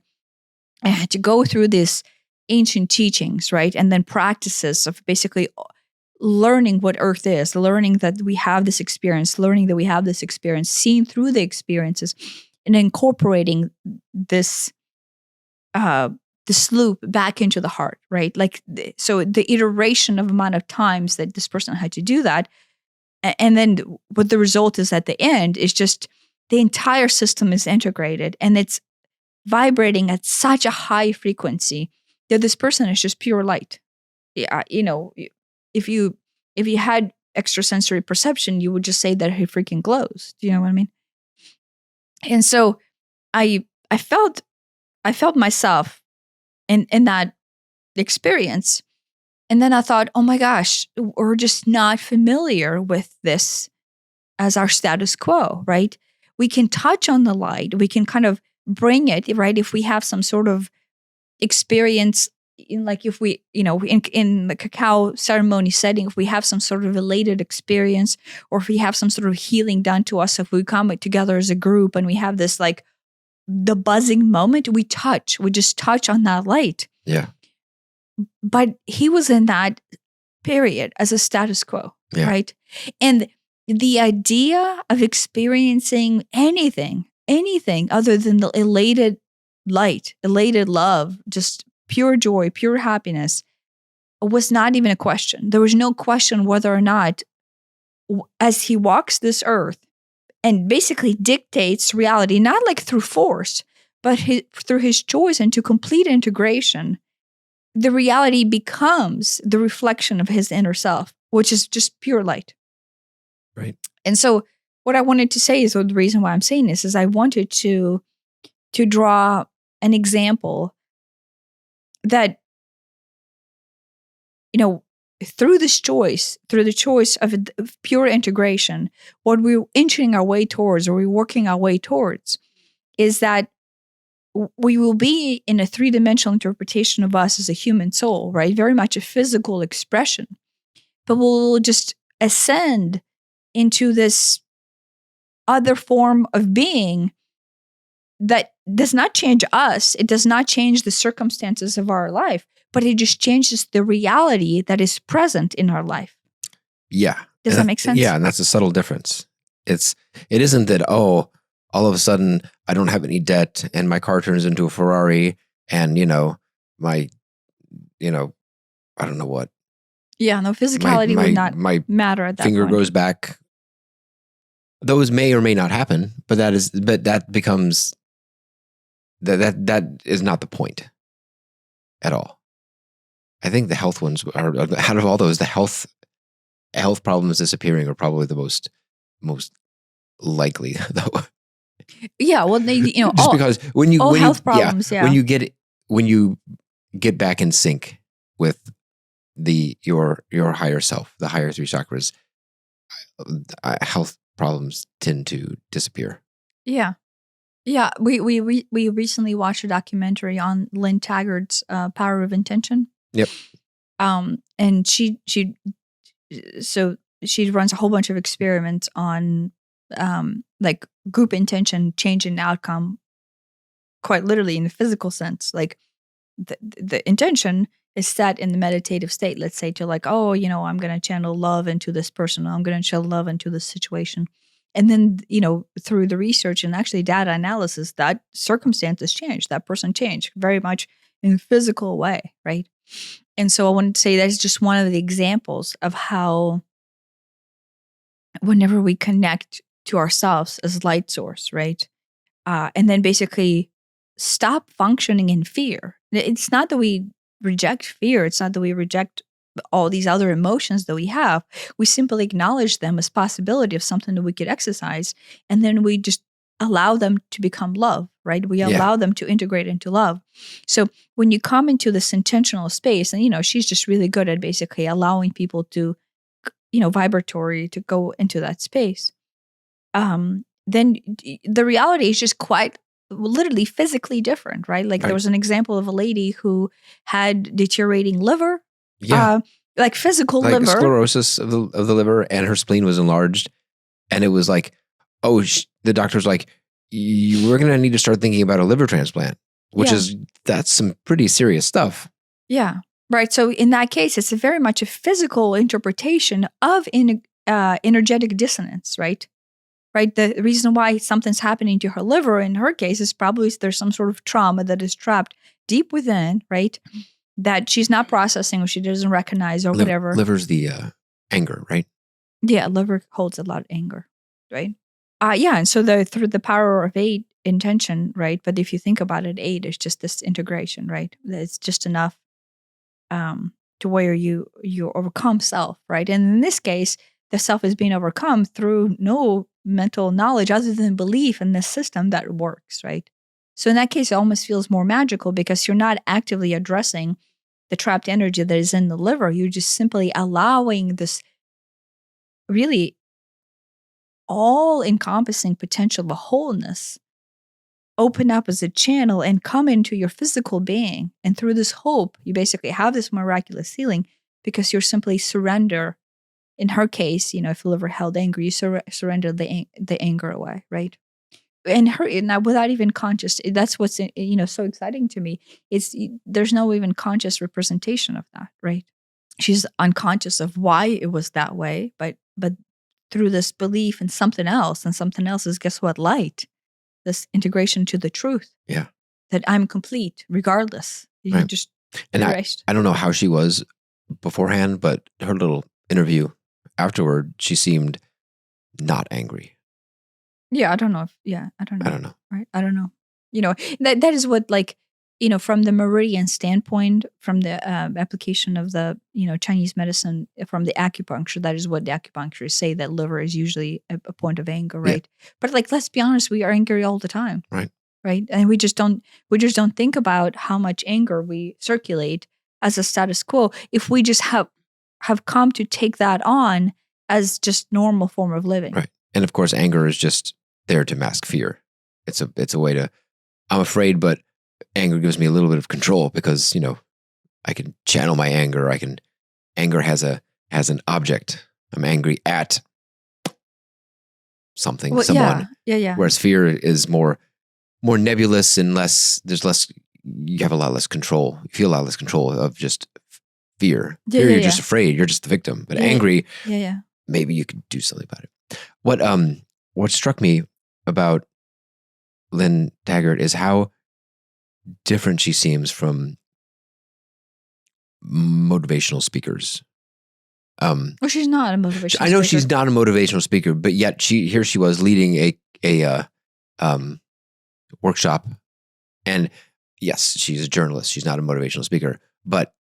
I had to go through these ancient teachings, right? And then practices of basically learning what Earth is, learning that we have this experience, seeing through the experiences and incorporating this loop back into the heart, right? Like, so the iteration of amount of times that this person had to do that. And then what the result is at the end is just the entire system is integrated and it's vibrating at such a high frequency that this person is just pure light. Yeah, if you had extrasensory perception, you would just say that he freaking glows. Do you know what I mean? And so I felt myself in that experience. And then I thought, oh my gosh, we're just not familiar with this as our status quo, right? We can touch on the light. We can kind of bring it, right? If we have some sort of experience, like if we, in the cacao ceremony setting, if we have some sort of elated experience, or if we have some sort of healing done to us, if we come together as a group and we have this like the buzzing moment, we just touch on that light. Yeah. But he was in that period as a status quo, right? And the idea of experiencing anything other than the elated light, elated love, just pure joy, pure happiness was not even a question. There was no question whether or not, as he walks this earth and basically dictates reality, not like through force, but through his choice into complete integration, the reality becomes the reflection of his inner self. which is just pure light. Right. And so what I wanted to say is, or the reason why I'm saying this is I wanted to draw an example that, through the choice of pure integration, what we're inching our way towards, or we're working our way towards, is that we will be in a three-dimensional interpretation of us as a human soul, right? Very much a physical expression. But we'll just ascend into this other form of being that does not change us. It does not change the circumstances of our life, but it just changes the reality that is present in our life. Yeah. Does that make sense? Yeah, and that's a subtle difference. It isn't that, all of a sudden I don't have any debt and my car turns into a Ferrari and, my, I don't know what. Yeah, no, physicality would not matter at that finger point. goes back. Those may or may not happen, but that becomes that is not the point at all. I think the health ones are, out of all those, the health problems disappearing are probably the most likely, though. Yeah, well, just because when you health problems, when you get back in sync with your higher self, the higher three chakras, health problems tend to disappear. Yeah. Yeah, we recently watched a documentary on Lynn Taggart's Power of Intention. Yep. And she runs a whole bunch of experiments on like group intention changing the outcome, quite literally in the physical sense. Like the intention is set in the meditative state. Let's say to like, I'm going to channel love into this person. I'm going to channel love into this situation. And then, through the research and actually data analysis, that circumstances changed. That person changed very much in a physical way, right? And so I wanted to say that's just one of the examples of how whenever we connect to ourselves as light source, right? And then basically stop functioning in fear. It's not that we reject fear. It's not that we reject all these other emotions that we have. We simply acknowledge them as possibility of something that we could exercise. And then we just allow them to become love, right? We allow them to integrate into love. So when you come into this intentional space, and, she's just really good at basically allowing people to, vibratory to go into that space. Then the reality is just quite literally physically different, right? Like there was an example of a lady who had deteriorating liver. Yeah. Like physical like liver. Sclerosis of the liver, and her spleen was enlarged. And it was like, the doctor's like, we're going to need to start thinking about a liver transplant, which that's some pretty serious stuff. Yeah. Right. So in that case, it's very much a physical interpretation of energetic dissonance, right? Right. The reason why something's happening to her liver in her case is probably there's some sort of trauma that is trapped deep within, right? That she's not processing or she doesn't recognize or whatever. Liver's the anger, right? Yeah, liver holds a lot of anger, right? And so through the power of 8 intention, right? But if you think about it, 8 is just this integration, right? It's just enough to where you overcome self, right? And in this case, the self is being overcome through no mental knowledge other than belief in this system that works, right? So in that case, it almost feels more magical because you're not actively addressing the trapped energy that is in the liver. You're just simply allowing this really all-encompassing potential of a wholeness open up as a channel and come into your physical being. And through this hope, you basically have this miraculous healing because you're simply surrender. In her case, if the liver held anger, you surrender the anger away, right? And without even conscious, that's what's so exciting to me. There's no even conscious representation of that, right? She's unconscious of why it was that way, but through this belief in something else, and something else is, guess what? Light. This integration to the truth. Yeah. That I'm complete, regardless. You just and I don't know how she was beforehand, but her little interview afterward, she seemed not angry. Yeah, I don't know. I don't know. I don't know. Right? I don't know. That is what, like, from the meridian standpoint, from the application of the, Chinese medicine, from the acupuncture, that is what the acupuncturists say, that liver is usually a point of anger, right? But like, let's be honest, we are angry all the time. Right. And we just don't think about how much anger we circulate as a status quo if we just have come to take that on as just normal form of living. Right. And of course, anger is just there to mask fear. It's a way to, I'm afraid, but anger gives me a little bit of control because, I can channel my anger. Anger has an object. I'm angry at something, someone. Yeah. Whereas fear is more nebulous and you have a lot less control. You feel a lot less control of just fear. Fear, you're just afraid. You're just the victim. But angry, maybe you could do something about it. What struck me about Lynn Taggart is how different she seems from motivational speakers. Well, she's not a motivational speaker. I know she's not a motivational speaker, but yet she was leading a workshop. And yes, she's a journalist. She's not a motivational speaker, but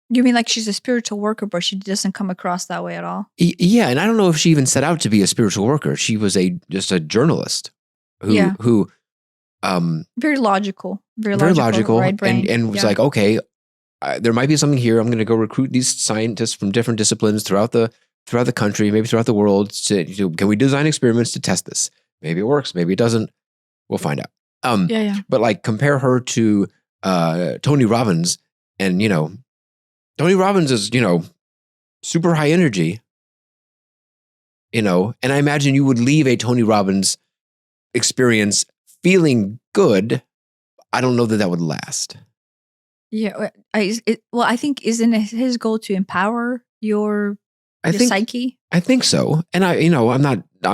you mean like she's a spiritual worker, but she doesn't come across that way at all? Yeah, and I don't know if she even set out to be a spiritual worker. She was just a journalist who very logical, right, and was like, okay, there might be something here. I'm going to go recruit these scientists from different disciplines throughout the country, maybe throughout the world. Can we design experiments to test this? Maybe it works, maybe it doesn't. We'll find out. But like compare her to Tony Robbins, and Tony Robbins is super high energy. And I imagine you would leave a Tony Robbins experience feeling good. I don't know that would last. Yeah, I think isn't it his goal to empower your psyche? I think so. And I'm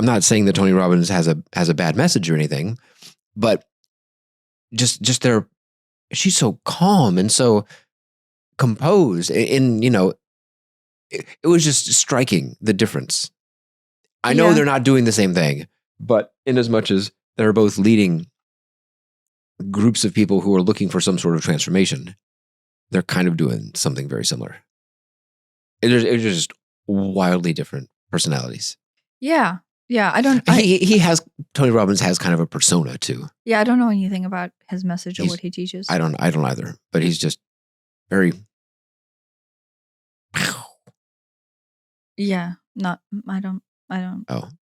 not saying that Tony Robbins has a bad message or anything, but just she's so calm and so composed, and it was just striking, the difference. I know they're not doing the same thing, but in as much as they're both leading groups of people who are looking for some sort of transformation, they're kind of doing something very similar. It's just wildly different personalities. Yeah. Tony Robbins has kind of a persona too. Yeah, I don't know anything about his message or what he teaches. I don't either, but he's just very. Yeah, I don't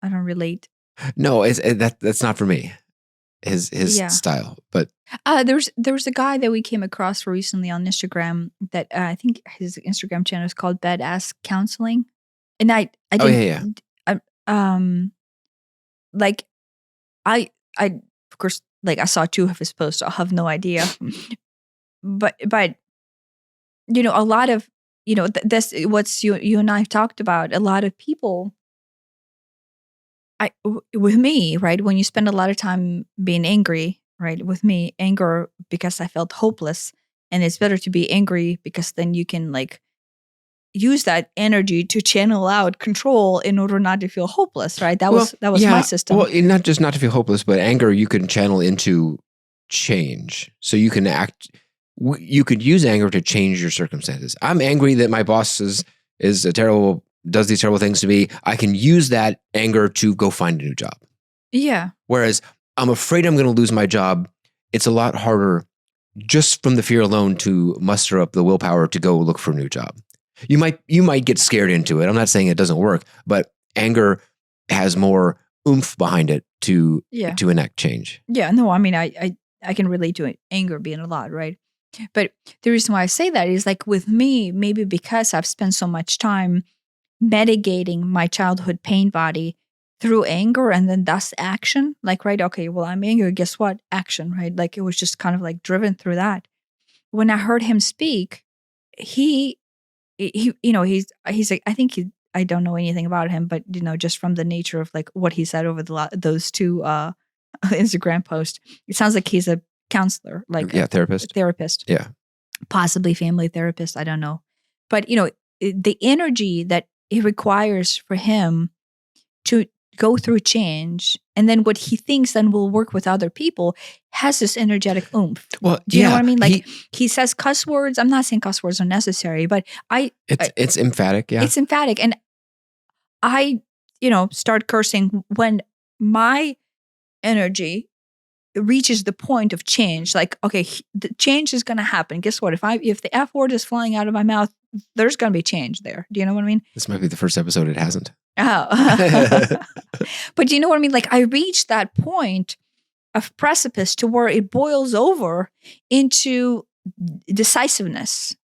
relate. No, that's not for me. His style, but there was a guy that we came across recently on Instagram that I think his Instagram channel is called Badass Counseling, and I didn't, like I of course, like I saw 2 of his posts. So I have no idea, but a lot of this what's you and I talked about. A lot of people. With me, right, when you spend a lot of time being angry, right, with me, anger because I felt hopeless, and it's better to be angry because then you can like use that energy to channel out control in order not to feel hopeless, right? That was my system. Well, not just not to feel hopeless, but anger you can channel into change. So you can you could use anger to change your circumstances. I'm angry that my boss is a terrible, does these terrible things to me. I can use that anger to go find a new job. Yeah. Whereas I'm afraid I'm going to lose my job. It's a lot harder just from the fear alone to muster up the willpower to go look for a new job. You might get scared into it. I'm not saying it doesn't work, but anger has more oomph behind it to enact change. Yeah, no, I mean, I can relate to anger being a lot, right? But the reason why I say that is like with me, maybe because I've spent so much time mitigating my childhood pain body through anger and then thus action. Like, right, okay, well, I'm angry. Guess what? Action, right? Like it was just kind of like driven through that. When I heard him speak, he's like, I don't know anything about him, but just from the nature of like what he said over those 2 Instagram posts, it sounds like he's a counselor, like therapist, possibly family therapist. I don't know, but the energy that it requires for him to go through change, and then what he thinks then will work with other people has this energetic oomph. Well, Do you know what I mean? Like he- he says cuss words. I'm not saying cuss words are necessary, but it's emphatic. Yeah. it's emphatic. And I, start cursing when my energy reaches the point of change. Like, okay, the change is going to happen. Guess what? If the F word is flying out of my mouth, there's going to be change there. Do you know what I mean? This might be the first episode it hasn't. Oh. But do you know what I mean? Like I reached that point of precipice to where it boils over into decisiveness,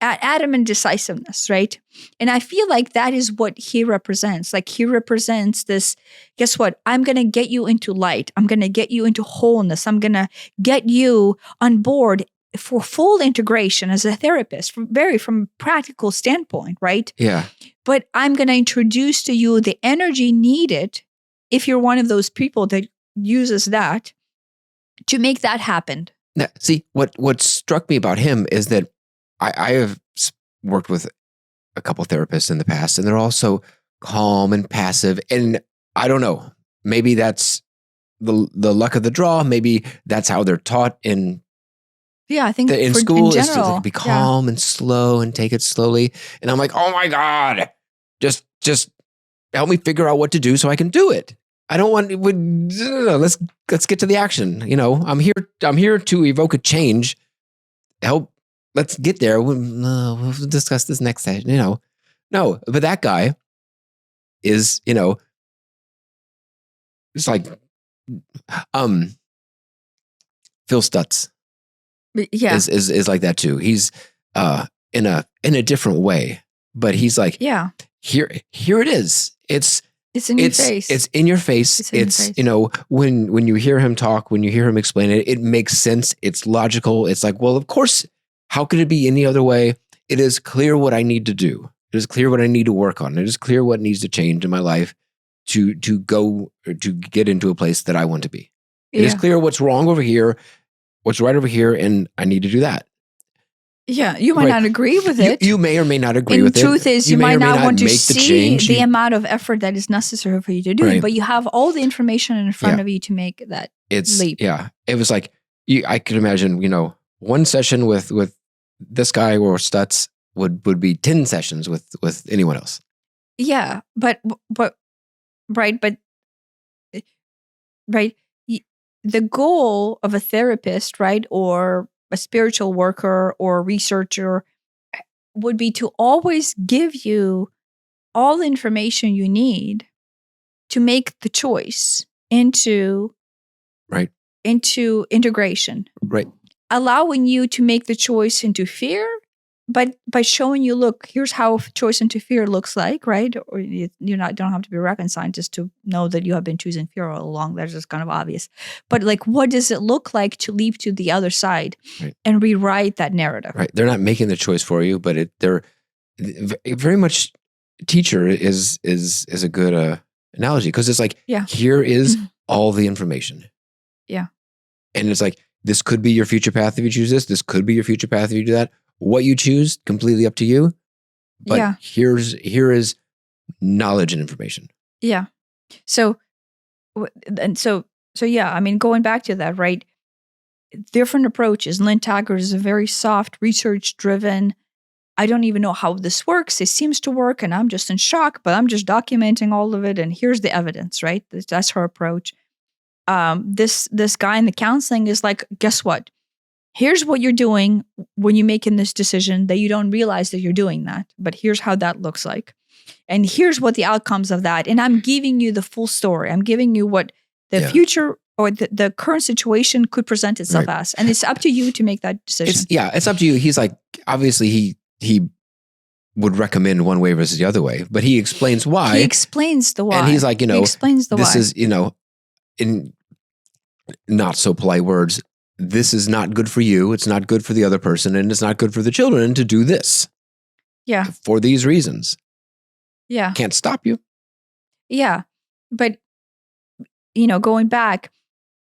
adamant decisiveness, right? And I feel like that is what he represents. Like he represents this, guess what? I'm going to get you into light. I'm going to get you into wholeness. I'm going to get you on board for full integration as a therapist, from a practical standpoint, right? Yeah. But I'm going to introduce to you the energy needed if you're one of those people that uses that to make that happen. Now, see, what struck me about him is that I have worked with a couple therapists in the past, and they're also calm and passive. And I don't know, maybe that's the luck of the draw. Maybe that's how they're taught in I think in school in is to general, be calm and slow and take it slowly. And I'm like, oh my God, just help me figure out what to do so I can do it. I don't want. Let's get to the action. I'm here to evoke a change. Let's get there. We'll discuss this next session. No, but that guy is, it's like, Phil Stutz. Yeah, is like that too. He's in a different way, but he's like, yeah. Here it is. It's in your face. It's in your face. It's when you hear him talk, when you hear him explain it, it makes sense. It's logical. It's like, well, of course, how could it be any other way? It is clear what I need to do. It is clear what I need to work on. It is clear what needs to change in my life to go or to get into a place that I want to be. It is clear what's wrong over here, what's right over here, and I need to do that. Yeah, you might not agree with it. You may or may not agree with it. The truth is, you might not want to see the change. amount of effort that is necessary for you to do it, but you have all the information in front of you to make that leap. Yeah, it was like, I could imagine, one session with this guy or Stutz would be 10 sessions with anyone else. Yeah, but right. The goal of a therapist, right, or a spiritual worker or researcher would be to always give you all the information you need to make the choice into integration. Right. Allowing you to make the choice into fear, but by showing you, look, here's how choice into fear looks like, right? Or don't have to be a rocket scientist to know that you have been choosing fear all along. That's just kind of obvious. But like, what does it look like to leap to the other side and rewrite that narrative? Right. They're not making the choice for you, but they're very much. Teacher is a good analogy, because it's like, here is all the information. Yeah. And it's like, this could be your future path if you choose this. This could be your future path if you do that. What you choose, completely up to you. But here is knowledge and information. Yeah. So yeah, I mean, going back to that, right? Different approaches. Lynn Taggart is a very soft, research-driven. I don't even know how this works. It seems to work, and I'm just in shock, but I'm just documenting all of it, and here's the evidence, right? That's her approach. This guy in the counseling is like, guess what? Here's what you're doing when you're making this decision that you don't realize that you're doing that, but here's how that looks like. And here's what the outcomes of that. And I'm giving you the full story. I'm giving you what the future or the current situation could present itself as. And it's up to you to make that decision. It's up to you. He's like, obviously he would recommend one way versus the other way, but he explains why. He explains the why. And he's like, he explains the this why. is, in not so polite words, this is not good for you. It's not good for the other person, and it's not good for the children to do this. Yeah. For these reasons. Yeah. Can't stop you. Yeah. But, going back,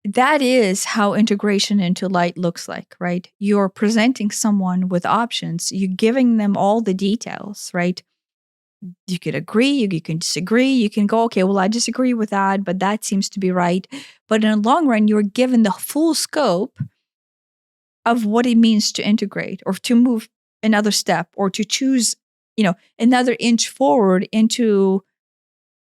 that is how integration into light looks like, right? You're presenting someone with options. You're giving them all the details, right? you could agree, you can disagree, you can go, okay, well, I disagree with that, but that seems to be right. But in the long run, you're given the full scope of what it means to integrate or to move another step or to choose, another inch forward into,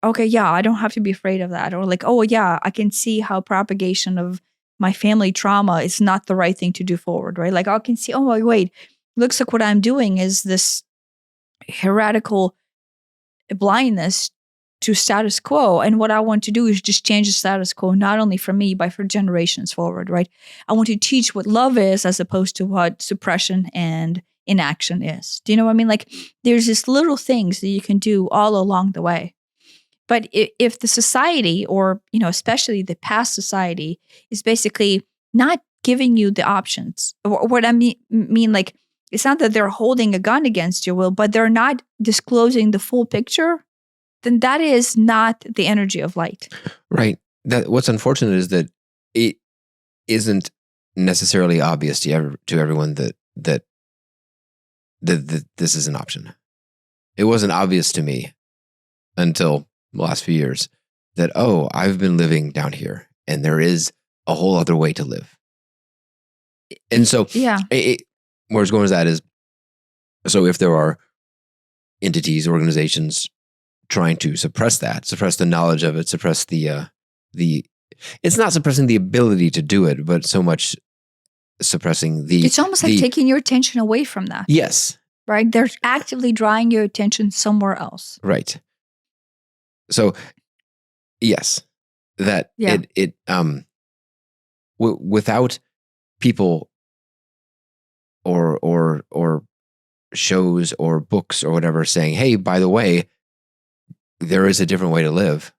okay, yeah, I don't have to be afraid of that. Or like, oh, yeah, I can see how propagation of my family trauma is not the right thing to do forward, right? Like I can see, oh, wait, looks like what I'm doing is this heretical blindness to status quo. And what I want to do is just change the status quo, not only for me, but for generations forward, right? I want to teach what love is as opposed to what suppression and inaction is. Do you know what I mean? Like there's these little things that you can do all along the way. But if the society or, especially the past society is basically not giving you the options, or what I mean, like, it's not that they're holding a gun against your will, but they're not disclosing the full picture, then that is not the energy of light. Right. What's unfortunate is that it isn't necessarily obvious to everyone that this is an option. It wasn't obvious to me until the last few years that, oh, I've been living down here and there is a whole other way to live. And so, yeah. Where I was going with that is, so if there are entities, organizations trying to suppress the knowledge of it, suppress the it's not suppressing the ability to do it, but so much suppressing it's almost like taking your attention away from that. Yes. Right? They're actively drawing your attention somewhere else. Right. So, yes, that without people or shows or books or whatever saying, hey, by the way, there is a different way to live.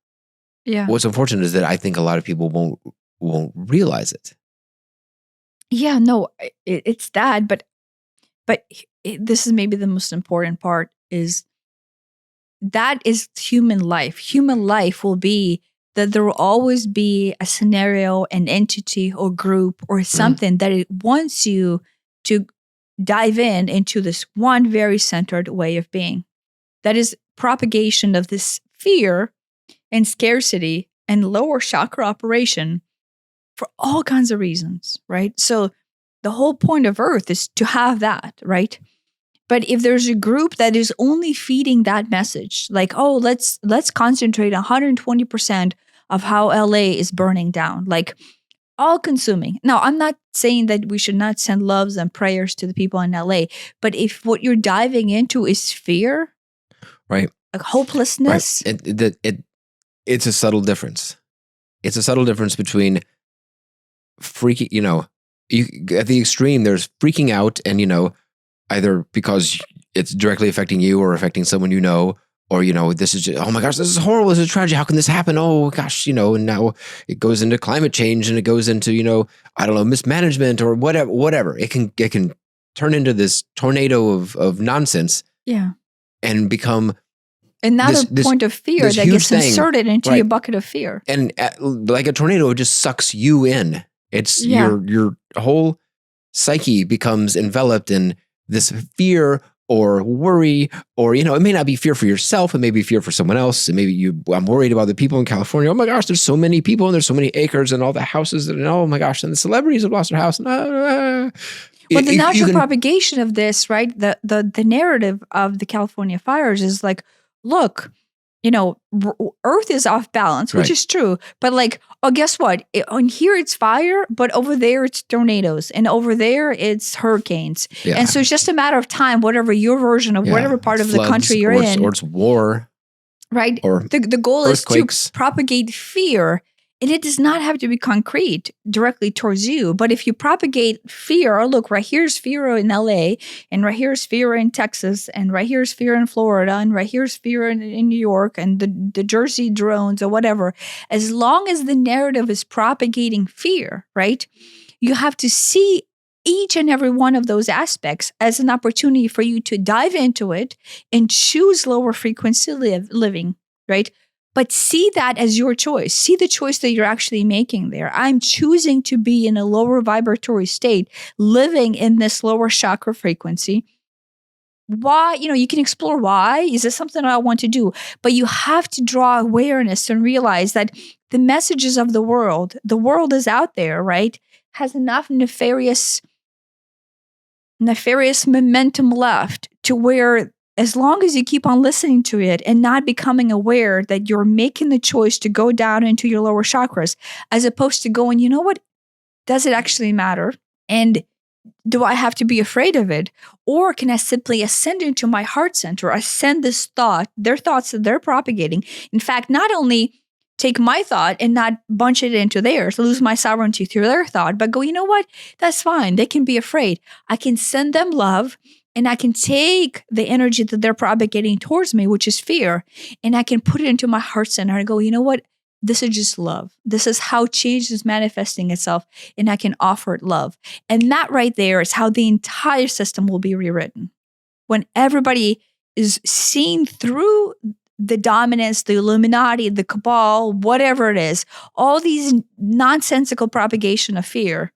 Yeah. What's unfortunate is that I think a lot of people won't realize it. Yeah, no, it's that, but this is maybe the most important part is that is human life. Human life will be that there will always be a scenario, an entity or group or something that it wants you to dive into this one very centered way of being. That is propagation of this fear and scarcity and lower chakra operation for all kinds of reasons, right? So the whole point of Earth is to have that, right? But if there's a group that is only feeding that message, like, oh, let's concentrate 120% of how LA is burning down, like all consuming. Now, I'm not saying that we should not send loves and prayers to the people in LA, but if what you're diving into is fear, right, like hopelessness, right. It's a subtle difference. It's a subtle difference between freaking, at the extreme, there's freaking out and, either because it's directly affecting you or affecting someone or, this is just, oh my gosh, this is horrible. This is a tragedy. How can this happen? Oh gosh, and now it goes into climate change and it goes into, I don't know, mismanagement or whatever. It can turn into this tornado of nonsense. Yeah. And become another point of fear that gets inserted into your bucket of fear. And like a tornado, it just sucks you in. It's your whole psyche becomes enveloped in this fear or worry, or, it may not be fear for yourself. It may be fear for someone else. And maybe I'm worried about the people in California. Oh my gosh, there's so many people and there's so many acres and all the houses and oh my gosh, and the celebrities have lost their house. Well, the natural propagation of this, right? The narrative of the California fires is like, look, Earth is off balance, which is true. But like, oh, guess what? On here it's fire, but over there it's tornadoes, and over there it's hurricanes. Yeah. And so it's just a matter of time, whatever your version of whatever part of the country you're in, or it's war, right? Or the goal is to propagate fear. And it does not have to be concrete directly towards you. But if you propagate fear, oh, look, right here's fear in LA, and right here's fear in Texas, and right here's fear in Florida, and right here's fear in New York, and the Jersey drones or whatever. As long as the narrative is propagating fear, right, you have to see each and every one of those aspects as an opportunity for you to dive into it and choose lower frequency living, right? But see that as your choice. See the choice that you're actually making there. I'm choosing to be in a lower vibratory state, living in this lower chakra frequency, why, you can explore why. Is this something I want to do? But you have to draw awareness and realize that the messages of the world is out there, right? Has enough nefarious momentum left to where, as long as you keep on listening to it and not becoming aware that you're making the choice to go down into your lower chakras, as opposed to going, you know what? Does it actually matter? And do I have to be afraid of it? Or can I simply ascend into my heart center, ascend this thought, their thoughts that they're propagating? In fact, not only take my thought and not bunch it into theirs, lose my sovereignty through their thought, but go, you know what? That's fine. They can be afraid. I can send them love, and I can take the energy that they're propagating towards me, which is fear, and I can put it into my heart center and go, you know what? This is just love. This is how change is manifesting itself, and I can offer it love. And that right there is how the entire system will be rewritten. When everybody is seeing through the dominance, the Illuminati, the cabal, whatever it is, all these nonsensical propagation of fear,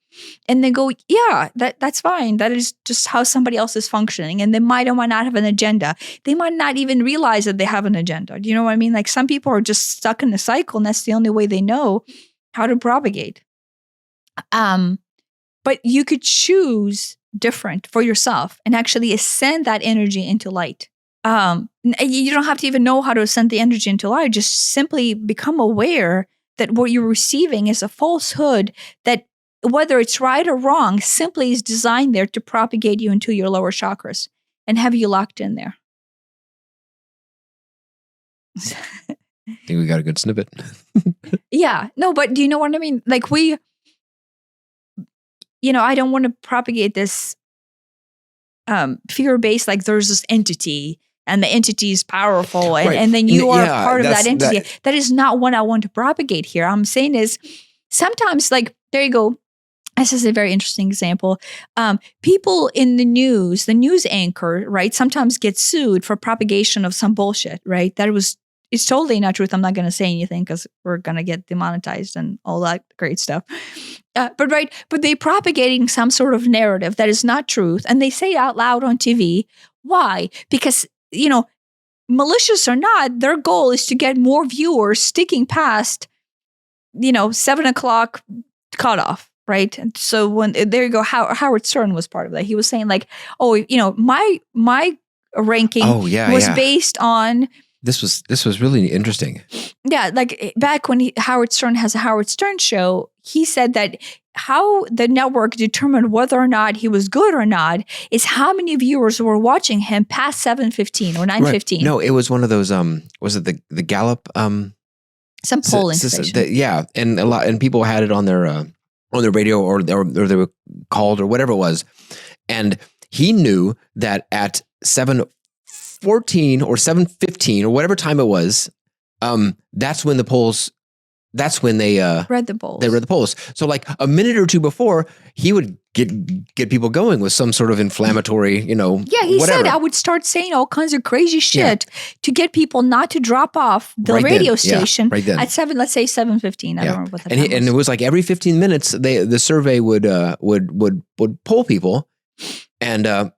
and they go, yeah, that's fine. That is just how somebody else is functioning. And they might or might not have an agenda. They might not even realize that they have an agenda. Do you know what I mean? Like, some people are just stuck in a cycle, and that's the only way they know how to propagate. But you could choose different for yourself and actually ascend that energy into light. You don't have to even know how to ascend the energy into light. Just simply become aware that what you're receiving is a falsehood that, whether it's right or wrong, simply is designed there to propagate you into your lower chakras and have you locked in there. I think we got a good snippet. Yeah. No, but do you know what I mean? Like, I don't want to propagate this fear-based, like there's this entity and the entity is powerful and then you are part of that entity. That is not what I want to propagate here. I'm saying is sometimes, like, there you go. This is a very interesting example. People in the news anchor, right, sometimes get sued for propagation of some bullshit, right? It's totally not truth. I'm not going to say anything because we're going to get demonetized and all that great stuff. But they're propagating some sort of narrative that is not truth, and they say it out loud on TV. Why? Because, malicious or not, their goal is to get more viewers sticking past, 7:00 cutoff. Right. And so there you go. Howard Stern was part of that. He was saying, like, my ranking was based on. This was really interesting. Yeah. Like, back when Howard Stern has a Howard Stern show, he said that how the network determined whether or not he was good or not is how many viewers were watching him past 7:15 or 9:15. Right. No, it was one of those, was it the Gallup? Some polling station. And people had it on their radio or they were called or whatever it was. And he knew that at 7:14 or 7:15 or whatever time it was, that's when they read the polls. They read the polls. So like a minute or two before, he would get people going with some sort of inflammatory, Yeah, he said I would start saying all kinds of crazy shit to get people not to drop off the radio station at let's say 7:15. I don't remember what the time was. And it was like every 15 minutes, the survey would poll people, and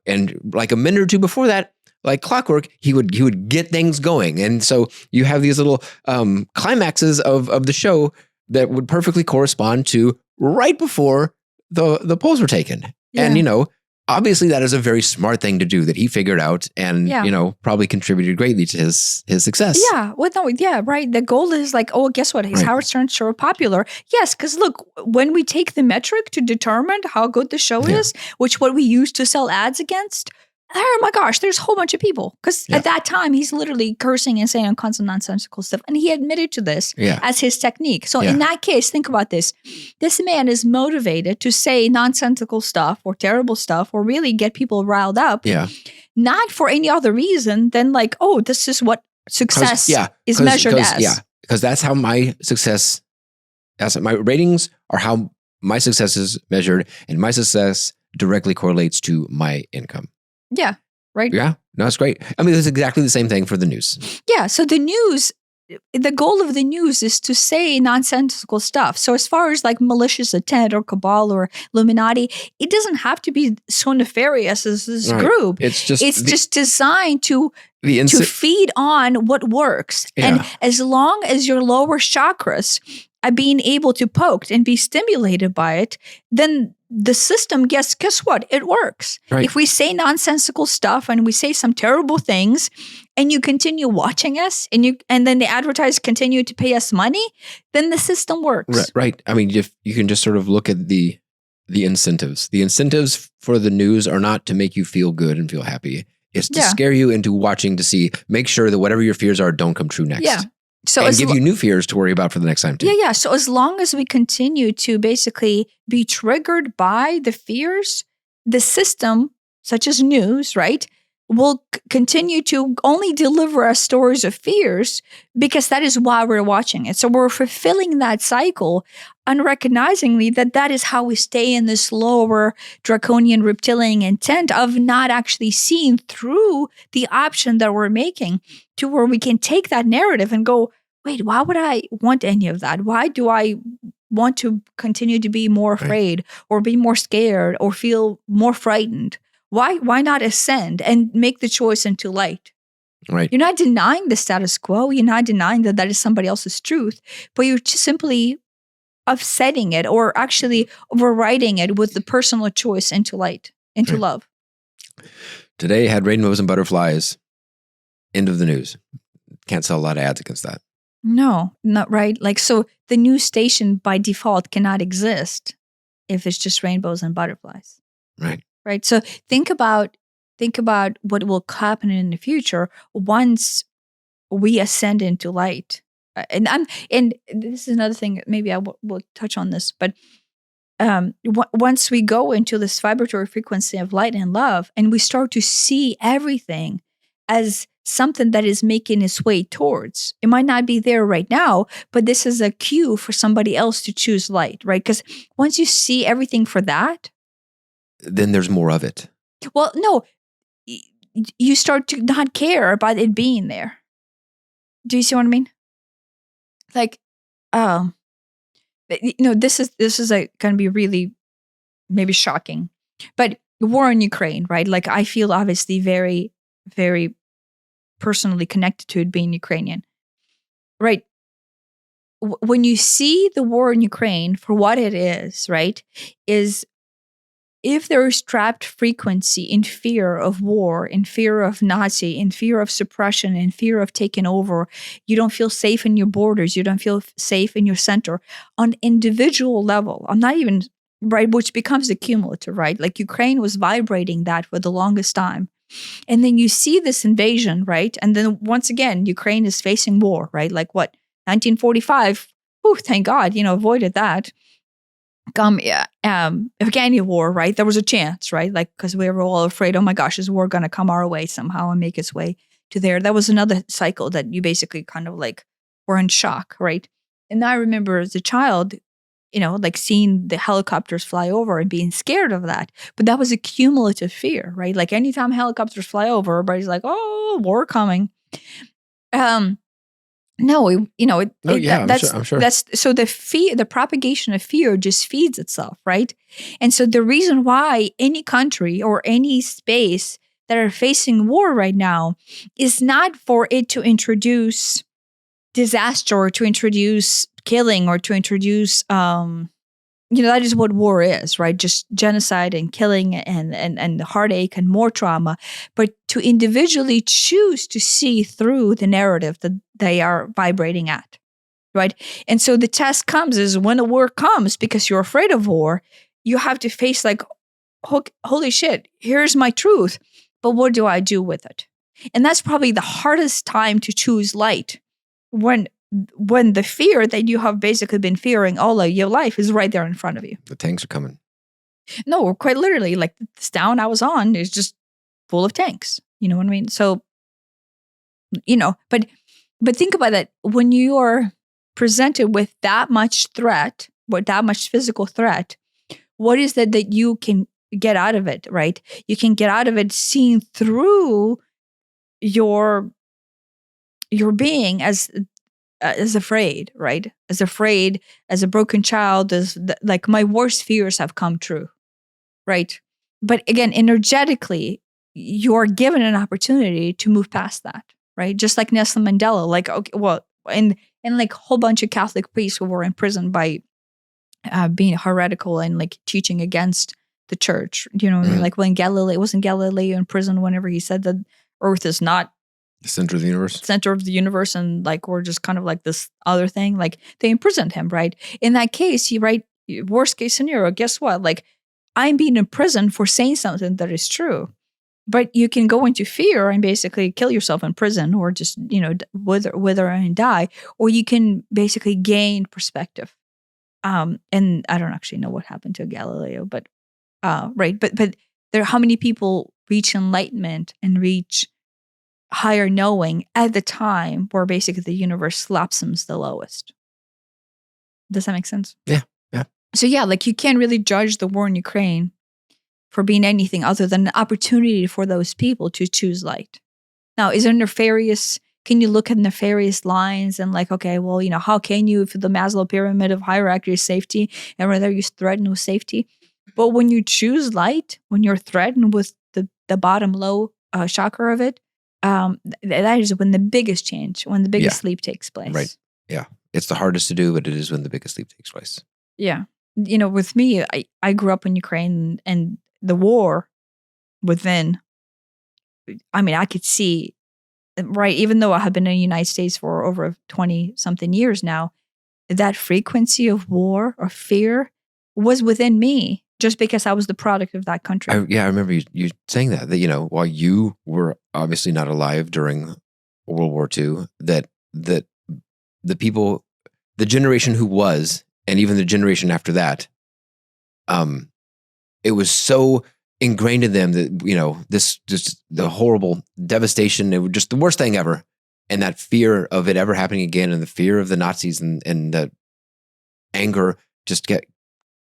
like a minute or two before that, like clockwork, he would get things going. And so you have these little climaxes of the show that would perfectly correspond to right before the polls were taken. Yeah. And, obviously that is a very smart thing to do that he figured out and, probably contributed greatly to his success. Yeah. Well, no, yeah, right. The goal is like, oh, guess what? Is Howard Stern show popular? Yes. Because look, when we take the metric to determine how good the show is, which what we use to sell ads against, oh my gosh, there's a whole bunch of people. Because at that time, he's literally cursing and saying all kinds of nonsensical stuff. And he admitted to this as his technique. So in that case, think about this. This man is motivated to say nonsensical stuff or terrible stuff or really get people riled up. Yeah. Not for any other reason than like, oh, this is what success is measured as. Yeah, because that's how my success, my ratings are how my success is measured. And my success directly correlates to my income. Yeah. Right. Yeah. No, that's great. I mean, it's exactly the same thing for the news. Yeah. So the news the goal of the news is to say nonsensical stuff. So as far as like malicious intent or cabal or Illuminati, it doesn't have to be so nefarious as this Right. group. It's just just designed to feed on what works. Yeah. And as long as your lower chakras are being able to poke and be stimulated by it, then the system, guess what? It works. Right. If we say nonsensical stuff and we say some terrible things, and you continue watching us, and then the advertisers continue to pay us money, then the system works. Right. I mean, you can just sort of look at the incentives. The incentives for the news are not to make you feel good and feel happy. It's to scare you into watching to make sure that whatever your fears are don't come true next. Yeah. So and give you new fears to worry about for the next time too. Yeah. So as long as we continue to basically be triggered by the fears, the system, such as news, right, will continue to only deliver us stories of fears because that is why we're watching it. So we're fulfilling that cycle unrecognizingly that is how we stay in this lower draconian reptilian intent of not actually seeing through the option that we're making to where we can take that narrative and go, wait, why would I want any of that? Why do I want to continue to be more afraid or be more scared or feel more frightened? Why not ascend and make the choice into light? Right. You're not denying the status quo. You're not denying that is somebody else's truth, but you're just simply offsetting it or actually overriding it with the personal choice into light, into love. Today had rainbows and butterflies. End of the news. Can't sell a lot of ads against that. No, not right. Like, so the news station by default cannot exist if it's just rainbows and butterflies. Right. Right. So think about what will happen in the future once we ascend into light. And this is another thing. Maybe I will touch on this, but once we go into this vibratory frequency of light and love, and we start to see everything as something that is making its way towards. It might not be there right now, but this is a cue for somebody else to choose light, right? Because once you see everything for that, then there's more of it. Well, no, you start to not care about it being there. Do you see what I mean? Like, this is going to be really maybe shocking, but the war in Ukraine, right? Like, I feel obviously very, very personally connected to it being Ukrainian, right? When you see the war in Ukraine for what it is, right, is if there is trapped frequency in fear of war, in fear of Nazi, in fear of suppression, in fear of taking over, you don't feel safe in your borders, you don't feel safe in your center on individual level. I'm not even, right, which becomes the cumulative, right? Like Ukraine was vibrating that for the longest time. And then you see this invasion, right? And then once again, Ukraine is facing war, right? Like what, 1945, thank God, avoided that. Afghani war, right? There was a chance, right? Like, because we were all afraid, oh my gosh, is war going to come our way somehow and make its way to there? That was another cycle that you basically kind of like were in shock, right? And I remember as a child, like seeing the helicopters fly over and being scared of that. But that was a cumulative fear, right? Like anytime helicopters fly over, everybody's like, oh, war coming. No, I'm sure. That's so the propagation of fear just feeds itself, right? And so the reason why any country or any space that are facing war right now is not for it to introduce disaster or to introduce killing or to introduce, that is what war is, right? Just genocide and killing and heartache and more trauma, but to individually choose to see through the narrative that they are vibrating at, right? And so the test comes is when a war comes, because you're afraid of war, you have to face like, holy shit, here's my truth, but what do I do with it? And that's probably the hardest time to choose light when the fear that you have basically been fearing all of your life is right there in front of you. The tanks are coming. No, quite literally, like this town I was on is just full of tanks. You know what I mean? So, but think about that. When you are presented with that much threat, with that much physical threat, what is that you can get out of it, right? You can get out of it seeing through your being as as afraid, right? As afraid, as a broken child, like my worst fears have come true, right? But again, energetically, you're given an opportunity to move past that, right? Just like Nelson Mandela, like, okay, well, and like a whole bunch of Catholic priests who were imprisoned by being heretical and like teaching against the church. You know what I mean? Like when wasn't Galileo in prison whenever he said that Earth is not the center of the universe, and like we're just kind of like this other thing. Like they imprisoned him, right? In that case, worst case scenario, guess what? Like I'm being imprisoned for saying something that is true. But you can go into fear and basically kill yourself in prison, or just wither and die, or you can basically gain perspective. And I don't actually know what happened to Galileo, but right, but there, how many people reach enlightenment and reach higher knowing at the time where basically the universe slaps them the lowest? Does that make sense? Yeah. So yeah, like you can't really judge the war in Ukraine for being anything other than an opportunity for those people to choose light. Now, is there nefarious? Can you look at nefarious lines and like, okay, well, how can you, if the Maslow pyramid of hierarchy is safety, and whether you threaten with safety? But when you choose light, when you're threatened with the bottom low chakra of it, that is when the biggest change, when the biggest leap takes place. Right. Yeah. It's the hardest to do, but it is when the biggest leap takes place. Yeah. With me, I grew up in Ukraine, and the war within, I mean, I could see, right, even though I have been in the United States for over 20 something years now, that frequency of war or fear was within me just because I was the product of that country. I remember you saying that, while you were obviously not alive during World War II, that the people, the generation who was, and even the generation after that, it was so ingrained in them that, this just the horrible devastation, it was just the worst thing ever. And that fear of it ever happening again, and the fear of the Nazis and the anger just get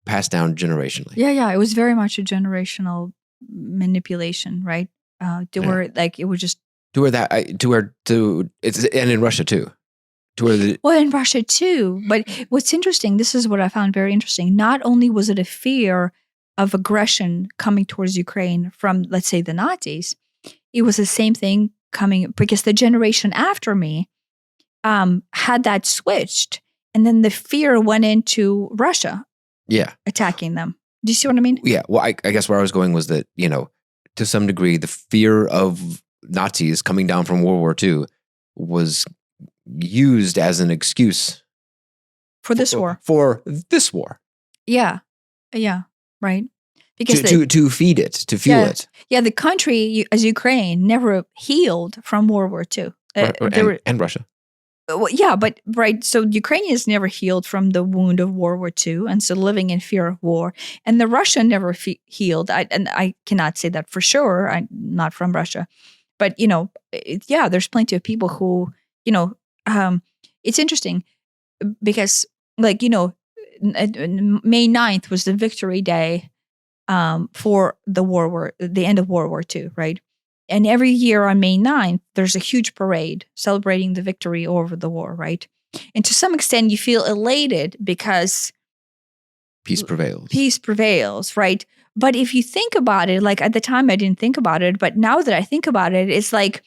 passed down generationally. Yeah. It was very much a generational manipulation, right? Where like it was just it's, and in Russia too. In Russia too. But what's interesting, this is what I found very interesting. Not only was it a fear of aggression coming towards Ukraine from, let's say, the Nazis, it was the same thing coming because the generation after me had that switched, and then the fear went into Russia. Yeah, attacking them. Do you see what I mean? Yeah. Well, I guess where I was going was that to some degree, the fear of Nazis coming down from World War II was used as an excuse for this war. For this war. Yeah, right. Because to feed it, to fuel it. Yeah, the country as Ukraine never healed from World War II. And Russia. Well, yeah, but right. So Ukrainians never healed from the wound of World War II, and so living in fear of war. And the Russia never healed. And I cannot say that for sure. I'm not from Russia, but there's plenty of people who it's interesting because like May 9th was the victory day for the end of World War II, right? And every year on May 9th, there's a huge parade celebrating the victory over the war, right? And to some extent, you feel elated because peace prevails. Peace prevails, right? But if you think about it, like at the time I didn't think about it, but now that I think about it, it's like,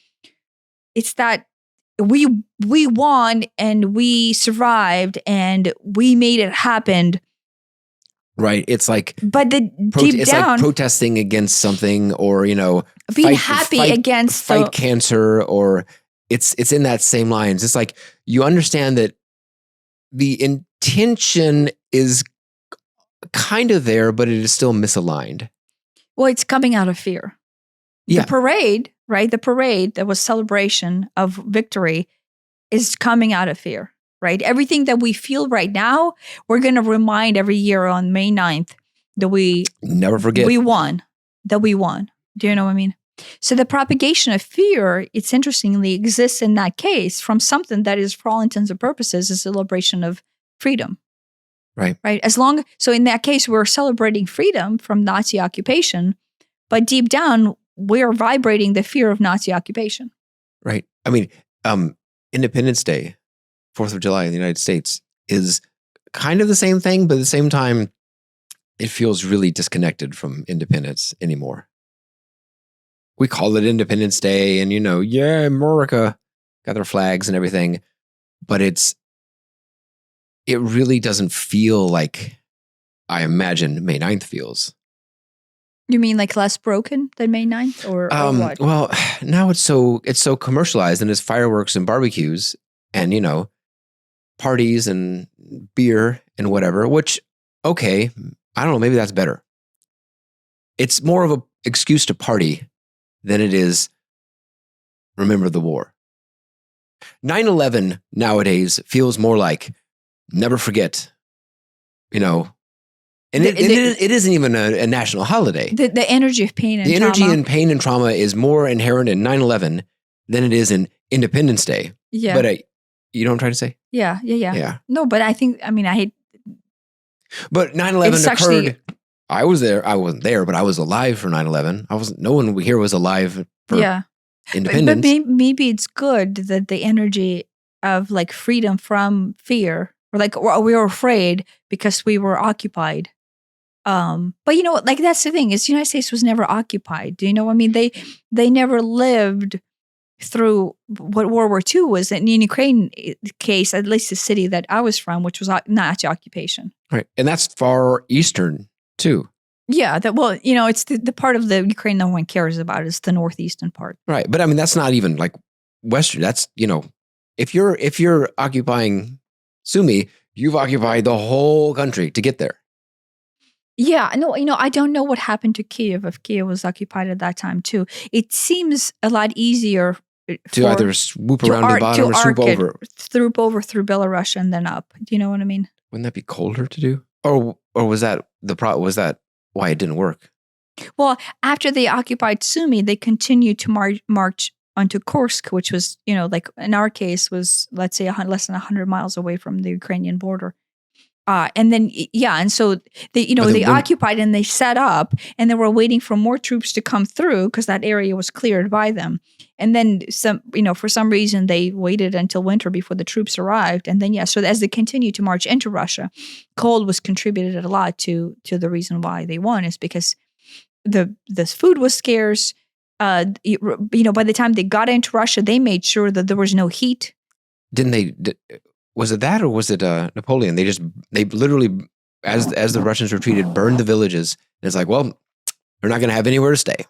it's that we won and we survived and we made it happen. Right. It's like, but deep down, like protesting against something, or being happy against fight cancer, or it's in that same lines. It's like you understand that the intention is kind of there, but it is still misaligned. Well, it's coming out of fear. Yeah. The parade, right? The parade that was celebration of victory is coming out of fear. Right? Everything that we feel right now, we're going to remind every year on May 9th that we never forget we won. Do you know what I mean? So the propagation of fear, it's interestingly exists in that case from something that is, for all intents and purposes, a celebration of freedom. Right. Right. So in that case, we're celebrating freedom from Nazi occupation, but deep down, we're vibrating the fear of Nazi occupation. Right. I mean, Independence Day. 4th of July in the United States is kind of the same thing, but at the same time, it feels really disconnected from independence anymore. We call it Independence Day and, yeah, America got their flags and everything, but it really doesn't feel like I imagine May 9th feels. You mean like less broken than May 9th or what? Well, now it's so commercialized and it's fireworks and barbecues and, parties and beer and whatever, which, okay, I don't know, maybe that's better. It's more of an excuse to party than it is remember the war. 9/11 nowadays feels more like never forget, and it isn't even a national holiday. The energy of pain and the trauma. energy and pain and trauma is more inherent in 9/11 than it is in Independence Day. Yeah. But you know what I'm trying to say? Yeah. No, but I hate. But 9/11 occurred. I was there. I wasn't there, but I was alive for 9/11. No one here was alive for independence. But maybe it's good that the energy of like freedom from fear, or like we were afraid because we were occupied. But like that's the thing is the United States was never occupied. Do you know what I mean? They never lived through what World War II was. In Ukraine case, at least the city that I was from, which was Nazi occupation. Right. And that's far eastern too. Yeah. It's the part of the Ukraine no one cares about is the northeastern part. Right. But I mean, that's not even like Western. That's, if you're occupying Sumy, you've occupied the whole country to get there. Yeah, no, I don't know what happened to Kiev if Kiev was occupied at that time too. It seems a lot easier to either swoop around the bottom or swoop over through Belarus and then up. Do you know what I mean? Wouldn't that be colder to do? Or was that the problem? Was that why it didn't work? Well, after they occupied Sumy, they continued to march onto Kursk, which was, like in our case was, let's say, less than 100 miles away from the Ukrainian border. And then, and so they occupied and they set up and they were waiting for more troops to come through because that area was cleared by them. And then for some reason they waited until winter before the troops arrived. And then, so as they continued to march into Russia, cold was contributed a lot to the reason why they won is because this food was scarce. By the time they got into Russia, they made sure that there was no heat. Didn't they? Was it that or was it Napoleon? They literally, as the Russians retreated, burned the villages. And it's like, well, they're not going to have anywhere to stay.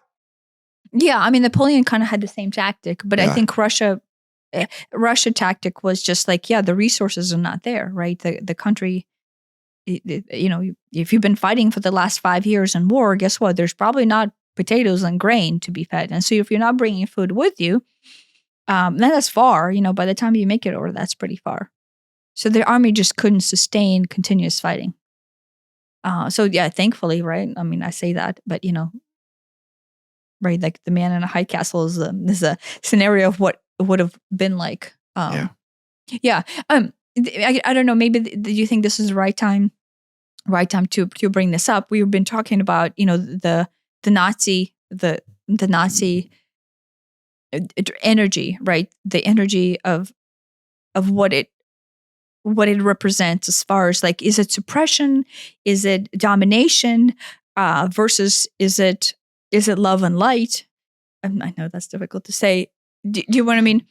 Yeah, I mean, Napoleon kind of had the same tactic, but I think Russia tactic was just like, the resources are not there, right? The country, if you've been fighting for the last 5 years in war, guess what? There's probably not potatoes and grain to be fed. And so if you're not bringing food with you, then that's far, by the time you make it over, that's pretty far. So the army just couldn't sustain continuous fighting. Thankfully, right? I mean, I say that, but right, like the man in a high castle is a scenario of what it would have been like. I don't know. Maybe do you think this is the right time to bring this up? We've been talking about the Nazi energy, right? The energy of what it represents as far as like, is it suppression? Is it domination? Versus is it love and light? I know that's difficult to say. Do you know what I mean?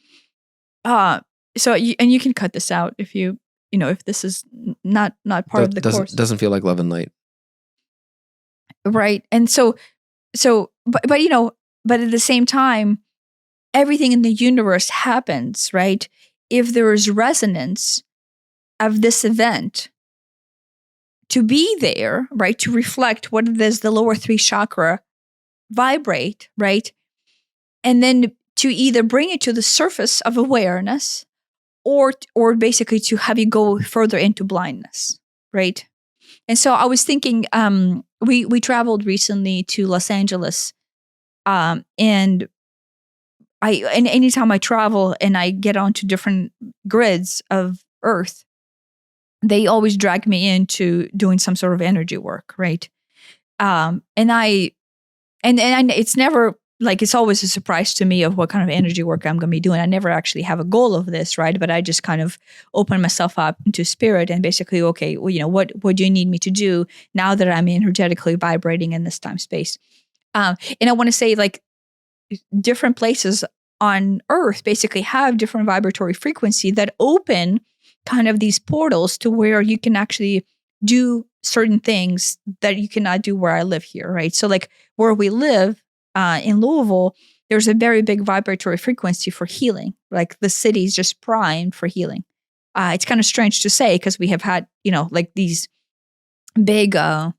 You can cut this out if if this is not part of the course. Doesn't feel like love and light. Right. And but at the same time, everything in the universe happens, right? If there is resonance of this event to be there, right? To reflect what it is the lower 3 chakra vibrate, right? And then to either bring it to the surface of awareness or basically to have you go further into blindness, right? And so I was thinking, we traveled recently to Los Angeles, and anytime I travel and I get onto different grids of Earth, they always drag me into doing some sort of energy work, right? And it's never like it's always a surprise to me of what kind of energy work I'm going to be doing. I never actually have a goal of this, right? But I just kind of open myself up into spirit and basically, okay, well, what do you need me to do now that I'm energetically vibrating in this time space? And I want to say, like, different places on Earth basically have different vibratory frequency that open kind of these portals to where you can actually do certain things that you cannot do where I live here, right? So like where we live in Louisville, there's a very big vibratory frequency for healing. Like the city is just primed for healing. It's kind of strange to say because we have had, like these big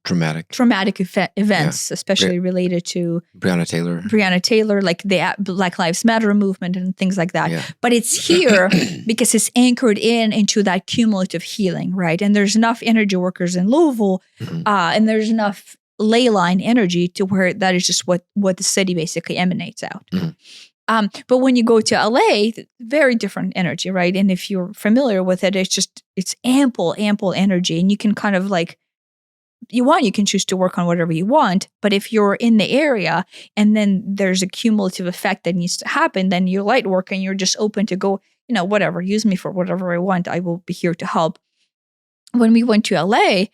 traumatic events, especially related to Breonna Taylor, like the Black Lives Matter movement and things like that. Yeah. But it's here because it's anchored into that cumulative healing, right? And there's enough energy workers in Louisville, and there's enough ley line energy to where that is just what the city basically emanates out. But when you go to LA, very different energy, right? And if you're familiar with it, it's ample energy, and you can kind of like, you can choose to work on whatever you want. But if you're in the area and then there's a cumulative effect that needs to happen, then you're light work and you're just open to go, whatever, use me for whatever I want. I will be here to help. When we went to LA,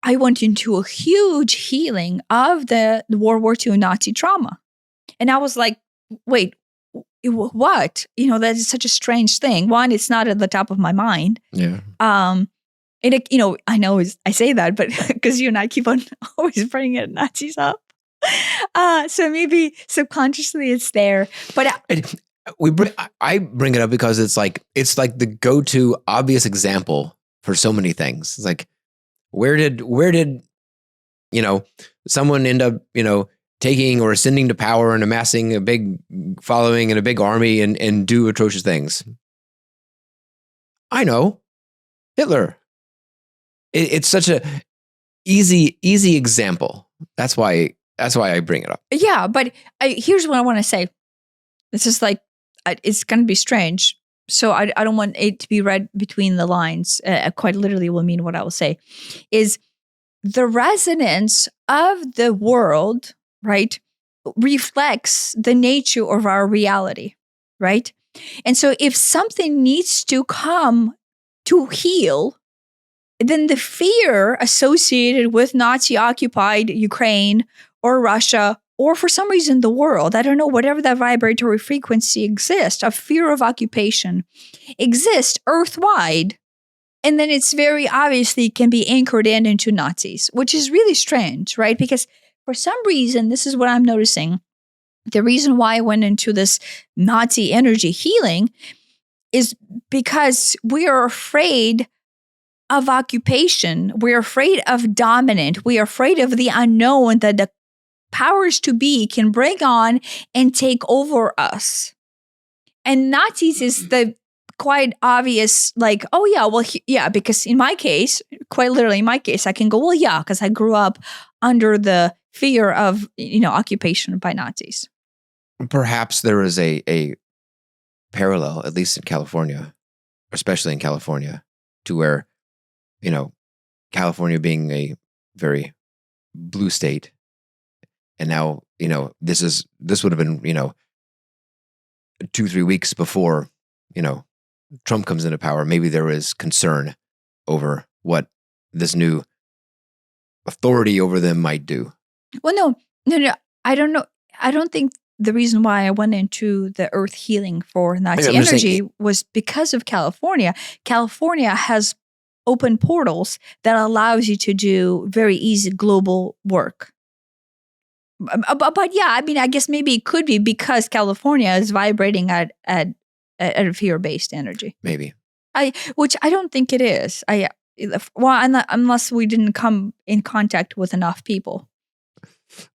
I went into a huge healing of the World War II Nazi trauma. And I was like, wait, what? That is such a strange thing. One, it's not at the top of my mind. Yeah. And I know I say that, but because you and I keep on always bringing it Nazis up, so maybe subconsciously it's there. But I bring it up because it's like the go-to obvious example for so many things. It's like, where did someone end up taking or ascending to power and amassing a big following and a big army and do atrocious things? I know, Hitler. It's such a easy example. That's why I bring it up. Yeah, but here's what I want to say. This is like, it's going to be strange. So I don't want it to be read between the lines. Quite literally will mean what I will say. Is the resonance of the world, right, reflects the nature of our reality, right? And so if something needs to come to heal, then the fear associated with Nazi-occupied Ukraine or Russia, or for some reason the world, I don't know, whatever that vibratory frequency exists, a fear of occupation exists earthwide. And then it's very obviously can be anchored into Nazis, which is really strange, right? Because for some reason, this is what I'm noticing. The reason why I went into this Nazi energy healing is because we are afraid of occupation. We're afraid of dominant. We are afraid of the unknown that the powers to be can bring on and take over us. And Nazis is the quite obvious, like, oh yeah, well, yeah, because in my case, quite literally in my case, I can go, well, yeah, because I grew up under the fear of, occupation by Nazis. Perhaps there is a parallel, at least in California, especially in California, to where California being a very blue state, and now this would have been 2-3 weeks before Trump comes into power. Maybe there is concern over what this new authority over them might do. Well, no, I don't know. I don't think the reason why I went into the earth healing for Nazi energy was because of California. California has open portals that allows you to do very easy global work. But yeah, I mean, I guess maybe it could be because California is vibrating at a fear-based energy. Maybe. Which I don't think it is. Unless we didn't come in contact with enough people.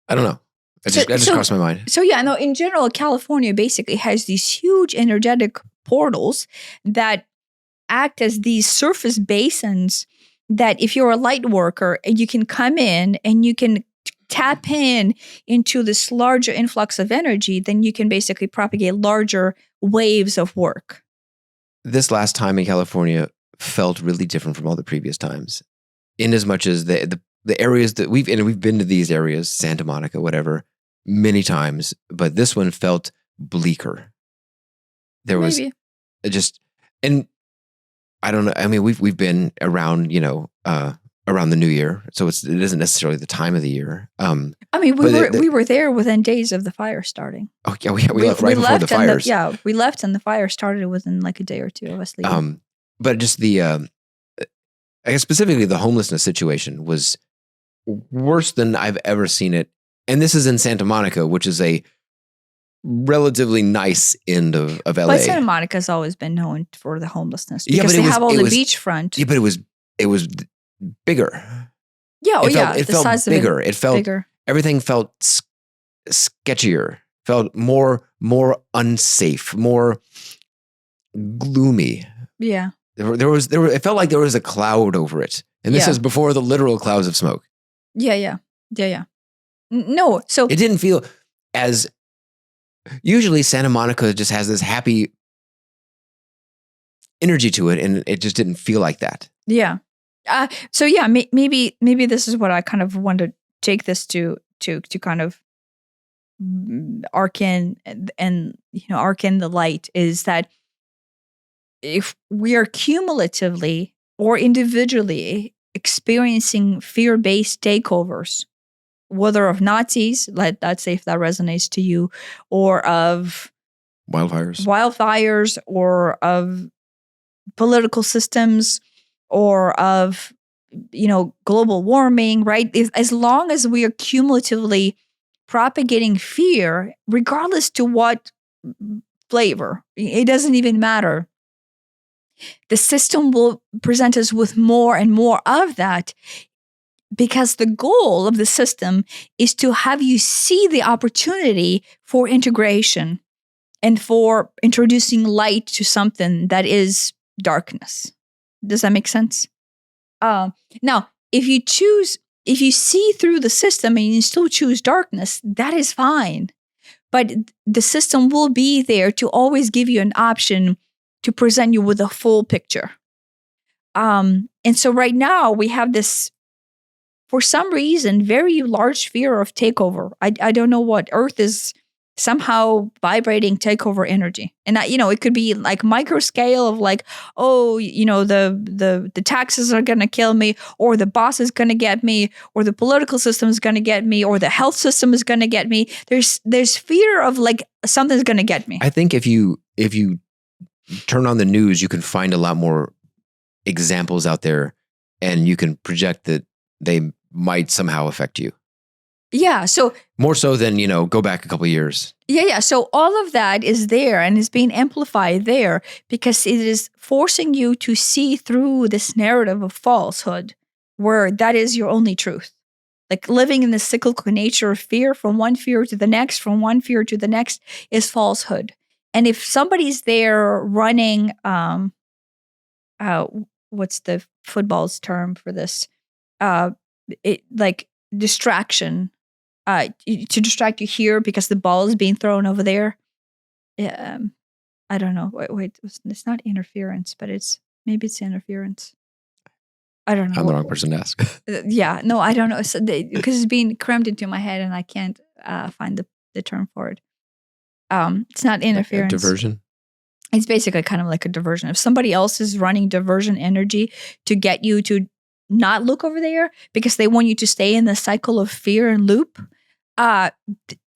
I don't know. That just crossed my mind. So yeah, no, in general, California basically has these huge energetic portals that act as these surface basins that if you're a light worker, you can come in and you can tap into this larger influx of energy, then you can basically propagate larger waves of work. This last time in California felt really different from all the previous times, in as much as the areas that we've been to these areas, Santa Monica, whatever, many times, but this one felt bleaker. There was Maybe. just, and I don't know. I mean, we've been around, around the new year, so it isn't necessarily the time of the year. I mean, we were there within days of the fire starting. Oh yeah, we left right before the fires. We left and the fire started within like a day or two of us leaving. But just the, I guess specifically the homelessness situation was worse than I've ever seen it. And this is in Santa Monica, which is a relatively nice end of LA. But Santa Monica's always been known for the homelessness because they have all the beachfront. Yeah, but it was bigger. Yeah, it felt size bigger. Of it it felt bigger. Everything felt sketchier. Felt more unsafe, more gloomy. Yeah. It felt like there was a cloud over it. And this is before the literal clouds of smoke. Yeah. No, so it didn't feel as, usually Santa Monica just has this happy energy to it, and it just didn't feel like that. Yeah. So yeah, maybe this is what I kind of want to take this to kind of arc in and arc in the light, is that if we are cumulatively or individually experiencing fear-based takeovers, whether of Nazis, let's say if that resonates to you, or of wildfires, or of political systems, or of global warming, right? As long as we are cumulatively propagating fear, regardless to what flavor, it doesn't even matter. The system will present us with more and more of that, because the goal of the system is to have you see the opportunity for integration and for introducing light to something that is darkness. Does that make sense? Now, if you see through the system and you still choose darkness, that is fine. But the system will be there to always give you an option to present you with a full picture. And so right now we have this, for some reason, very large fear of takeover. I don't know what. Earth is somehow vibrating takeover energy. And it could be like micro scale of like, the taxes are going to kill me, or the boss is going to get me, or the political system is going to get me, or the health system is going to get me. There's fear of like something's going to get me. I think if you turn on the news, you can find a lot more examples out there, and you can project that they might somehow affect you. Yeah. So more so than, go back a couple of years. Yeah. So all of that is there and is being amplified there because it is forcing you to see through this narrative of falsehood, where that is your only truth. Like living in the cyclical nature of fear, from one fear to the next, from one fear to the next, is falsehood. And if somebody's there running, what's the football's term for this? Like distraction, to distract you here because the ball is being thrown over there. I don't know. Wait, it's not interference, but maybe it's interference. I don't know. I'm the wrong person to ask. Yeah, no, I don't know. So because it's being crammed into my head and I can't find the term for it. It's not interference. Like a diversion? It's basically kind of like a diversion. If somebody else is running diversion energy to get you to not look over there because they want you to stay in the cycle of fear and loop, that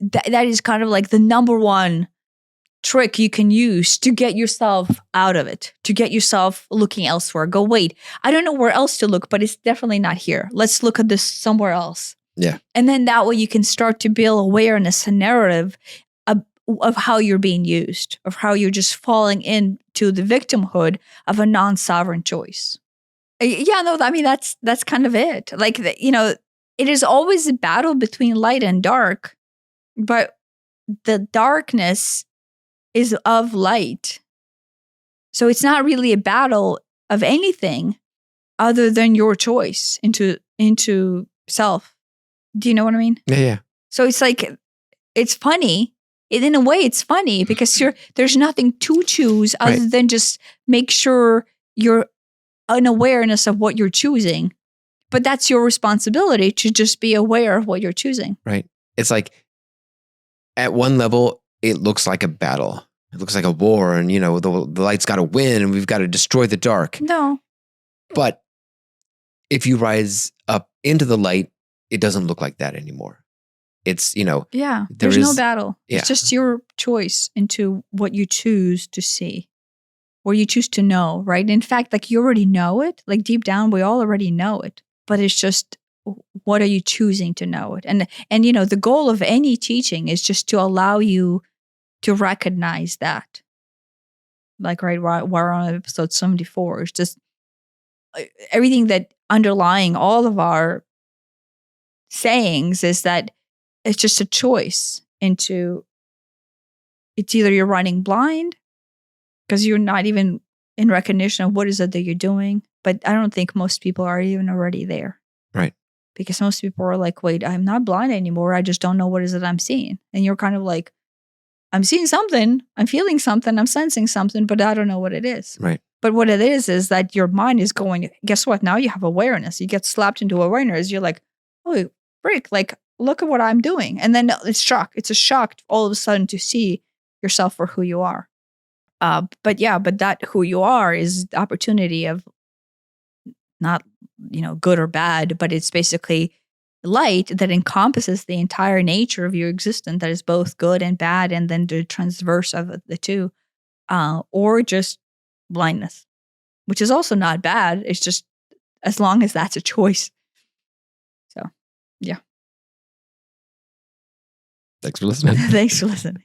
is kind of like the number one trick you can use to get yourself out of it, to get yourself looking elsewhere. Go, wait, I don't know where else to look, but it's definitely not here. Let's look at this somewhere else. Yeah. And then that way you can start to build awareness and narrative of how you're being used, of how you're just falling into the victimhood of a non-sovereign choice. Yeah, no, I mean, that's kind of it. Like, it is always a battle between light and dark, but the darkness is of light. So it's not really a battle of anything other than your choice into self. Do you know what I mean? Yeah. So it's like, it's funny. In a way, it's funny because there's nothing to choose other than just make sure you're an awareness of what you're choosing. But that's your responsibility to just be aware of what you're choosing. Right. It's like at one level, it looks like a battle. It looks like a war, and the light's got to win, and we've got to destroy the dark. No. But if you rise up into the light, it doesn't look like that anymore. It's there's no battle. Yeah. It's just your choice into what you choose to see, or you choose to know, right? In fact, like you already know it. Like deep down, we all already know it. But it's just, what are you choosing to know it? And the goal of any teaching is just to allow you to recognize that. Like, right, we're on episode 74. It's just everything that underlying all of our sayings is that it's just a choice into, it's either you're running blind because you're not even in recognition of what is it that you're doing. But I don't think most people are even already there. Right. Because most people are like, wait, I'm not blind anymore. I just don't know what is it I'm seeing. And you're kind of like, I'm seeing something, I'm feeling something, I'm sensing something, but I don't know what it is. Right. But what it is that your mind is going, guess what? Now you have awareness. You get slapped into awareness. You're like, oh, frick, like, look at what I'm doing. And then it's shock. It's a shock all of a sudden to see yourself for who you are. But that who you are is the opportunity of not, good or bad, but it's basically light that encompasses the entire nature of your existence, that is both good and bad, and then the transverse of the two, or just blindness, which is also not bad. It's just as long as that's a choice. So, yeah. Thanks for listening. Thanks for listening.